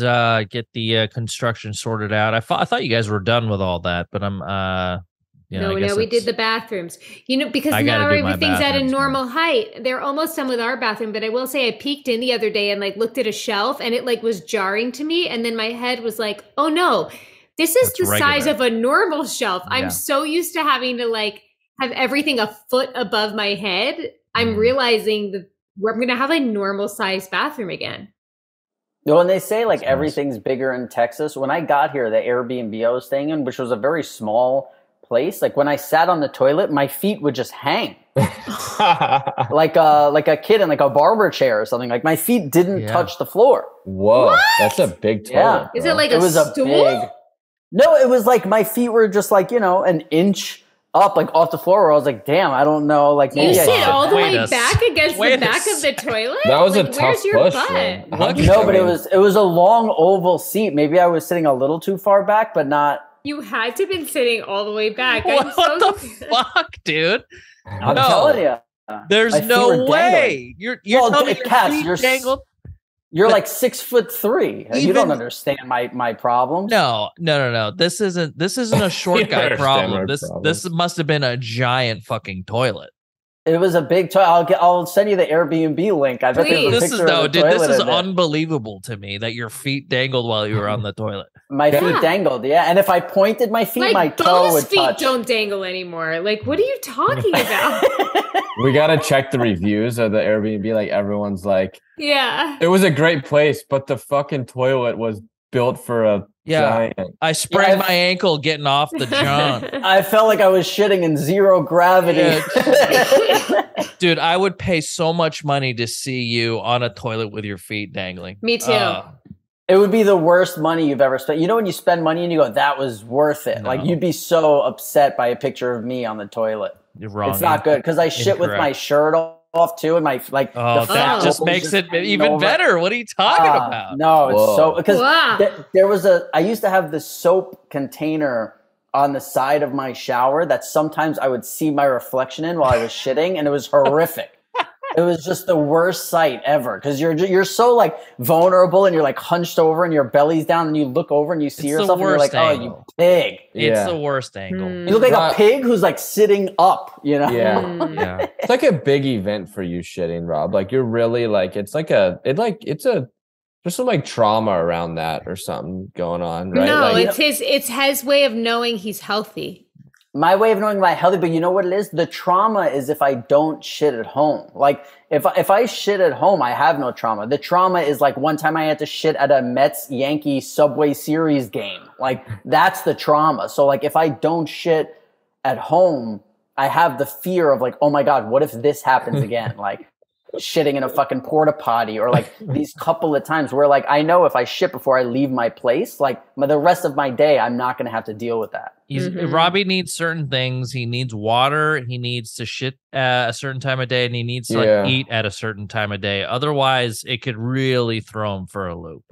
get the construction sorted out. I thought you guys were done with all that, but I'm... No, we did the bathrooms. Because now everything's at a normal height. They're almost done with our bathroom, but I will say I peeked in the other day and like looked at a shelf, and it like was jarring to me, and then my head was like, "Oh no, this is the size of a normal shelf." Yeah. I'm so used to having to like have everything a foot above my head. I'm realizing that I'm going to have a normal sized bathroom again. When they say like everything's bigger in Texas, when I got here, the Airbnb I was staying in, which was a very small place, like when I sat on the toilet, my feet would just hang like a kid in like a barber chair or something. Like my feet didn't touch the floor. Whoa, what? That's a big toilet. Yeah. Is it like a stool? No, it was like my feet were just like an inch up, like off the floor. Where I was like, damn, I don't know. Like maybe you sit all the way back against the back of the toilet. That was like, a tough push. No, but it was a long oval seat. Maybe I was sitting a little too far back, but not. You had to have been sitting all the way back. What the fuck, dude? I'm telling you. There's no way. You're telling me your feet dangled? You're like 6'3". You don't understand my problems. No. This isn't a short guy problem. This must have been a giant fucking toilet. It was a big toilet. I'll send you the Airbnb link. I bet there's a picture of the toilet. This is unbelievable to me that your feet dangled while you were on the toilet. My feet dangled, yeah. And if I pointed my feet, my toe would touch. Feet don't dangle anymore. Like, what are you talking about? We gotta check the reviews of the Airbnb. Like, everyone's like, yeah, it was a great place, but the fucking toilet was built for a giant. I sprained my ankle getting off the john. I felt like I was shitting in zero gravity. Dude, I would pay so much money to see you on a toilet with your feet dangling. Me too. It would be the worst money you've ever spent. You know when you spend money and you go, that was worth it. No. Like you'd be so upset by a picture of me on the toilet. You're wrong. It's not good because I shit with my shirt off too, and my like. Oh, that just makes it even better. What are you talking about? No, it's so because there was I used to have this soap container on the side of my shower that sometimes I would see my reflection in while I was shitting, and it was horrific. It was just the worst sight ever because you're so like vulnerable and you're like hunched over and your belly's down and you look over and you see yourself and you're like, angle. oh, you pig. It's the worst angle. You look like a pig who's like sitting up, you know? Yeah. It's like a big event for you shitting, Rob. Like you're really like, there's some like trauma around that or something going on, right? No, like, it's his way of knowing he's healthy. My way of knowing my healthy, but you know what it is? The trauma is if I don't shit at home. Like if I shit at home, I have no trauma. The trauma is like one time I had to shit at a Mets-Yankee Subway Series game. Like that's the trauma. So like if I don't shit at home, I have the fear of like, oh my God, what if this happens again? Like shitting in a fucking porta potty or like these couple of times where like I know if I shit before I leave my place, like the rest of my day, I'm not going to have to deal with that. Robbie needs certain things. He needs water. He needs to shit at a certain time of day, and he needs to like eat at a certain time of day. Otherwise, it could really throw him for a loop.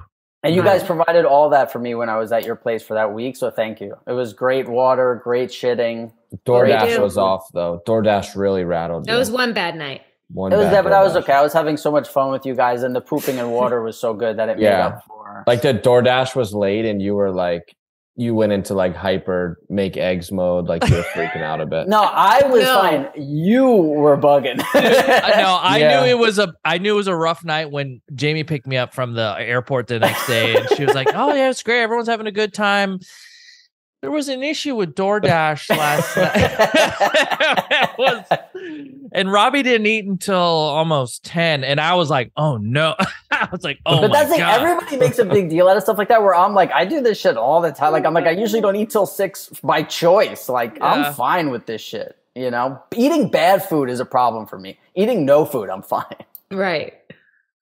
And you guys provided all that for me when I was at your place for that week, so thank you. It was great water, great shitting. DoorDash was off though. DoorDash really rattled you. That was one bad night. It was that, but I was okay. I was having so much fun with you guys, and the pooping and water was so good that it made up for. Like the DoorDash was late, and you were like, you went into like hyper make eggs mode, like you were freaking out a bit. No, I was fine. You were bugging. I knew it was a rough night when Jamie picked me up from the airport the next day, and she was like, "Oh yeah, it's great. Everyone's having a good time." There was an issue with DoorDash last night. And Robbie didn't eat until almost 10. And I was like, oh no. I was like, oh, but that's my God. Everybody makes a big deal out of stuff like that where I'm like, I do this shit all the time. Like, I'm like, I usually don't eat till 6 by choice. Like, I'm fine with this shit. You know, eating bad food is a problem for me. Eating no food, I'm fine. Right.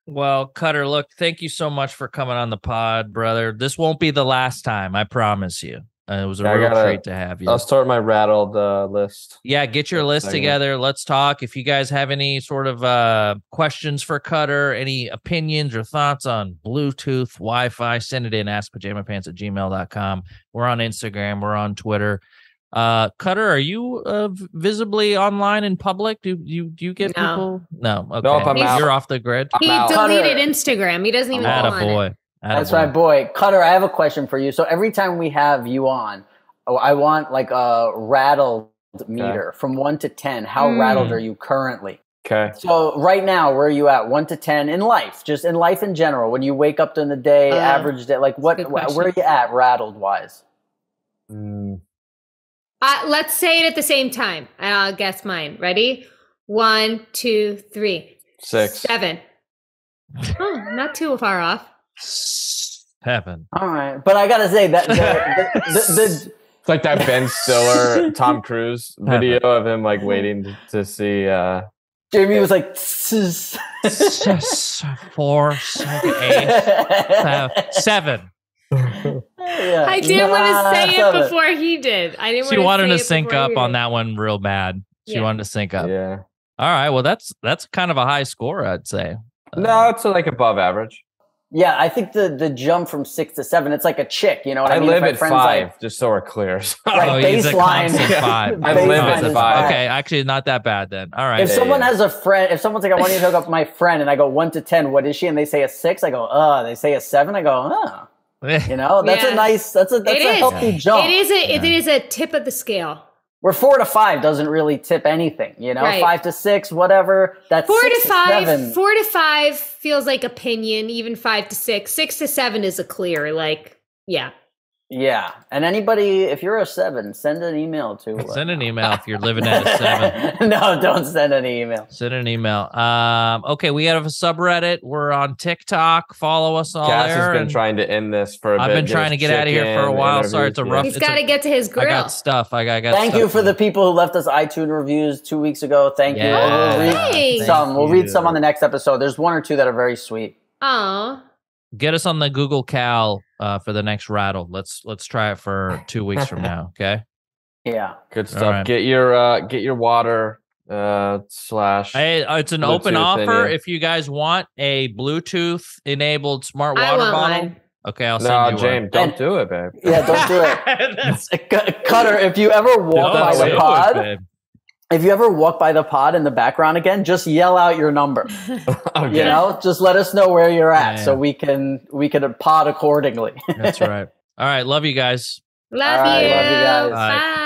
Well, Cutter, look, thank you so much for coming on the pod, brother. This won't be the last time. I promise you. It was a real treat to have you. I'll start my rattled list. Yeah, get your list together. Let's talk. If you guys have any sort of questions for Cutter, any opinions or thoughts on Bluetooth, Wi-Fi, send it in. AskPajamaPants@gmail.com. We're on Instagram. We're on Twitter. Cutter, are you visibly online in public? Do you get people? No. Okay. Nope, I'm out. You're off the grid. He deleted Instagram. He doesn't even go on it. That's right, boy. Cutter, I have a question for you. So every time we have you on, I want like a rattled meter from 1 to 10. How rattled are you currently? Okay. So right now, where are you at? 1 to 10 in life, just in life in general. When you wake up during the day, average day, like where are you at rattled wise? Let's say it at the same time. I'll guess mine. Ready? 1, 2, 3. 6. 7. Oh, not too far off. 7. All right, but I gotta say that it's like that Ben Stiller, Tom Cruise video of him like waiting to see. Jamie was like 4, 7, 8, 7. Yeah. I didn't want to say it before he did. She wanted to sync up on that one real bad. She wanted to sync up. Yeah. All right. Well, that's kind of a high score, I'd say. No, it's like above average. Yeah, I think the jump from 6 to 7, it's like a chick, you know what I mean? I live at 5, just so we're clear. Right, baseline. 5. I live at 5. Okay, actually not that bad then. All right. If someone has a friend, if someone's like, I want you to hook up my friend, and I go 1 to 10, what is she? And they say a 6, I go, they say a 7, I go, You know, that's a nice, that's a healthy jump. It is a tip of the scale. Where 4 to 5 doesn't really tip anything, you know, 5 to 6, whatever. That's 4 6 to 5. 7. 4 to 5 feels like opinion. Even 5 to 6. 6 to 7 is a clear. Like, yeah. Yeah. And anybody, if you're a 7, send an email to. Send an email if you're living at a 7. No, don't send an email. Send an email. Okay, we have a subreddit. We're on TikTok. Follow us all Cass there. has been trying to end this for a bit. I've been trying to get out of here for a while. Sorry, it's a rough. He's got to get to his grill. I got stuff. I got Thank you for the people who left us iTunes reviews 2 weeks ago. Thank you. We'll read some on the next episode. There's 1 or 2 that are very sweet. Aw. Get us on the Google Cal for the next rattle. Let's try it for 2 weeks from now. Okay. Yeah. Good stuff. Right. Get your water / Hey, it's an Bluetooth open offer. If you guys want a Bluetooth enabled smart water bottle. One. Okay, I'll send you James, don't do it, babe. Yeah, don't do it. Cutter, if you ever walk by the pod, if you ever walk by the pod in the background again, just yell out your number. Okay. You know, just let us know where you're at so we can pod accordingly. That's right. All right. Love you guys. Love you. Love you guys. Bye.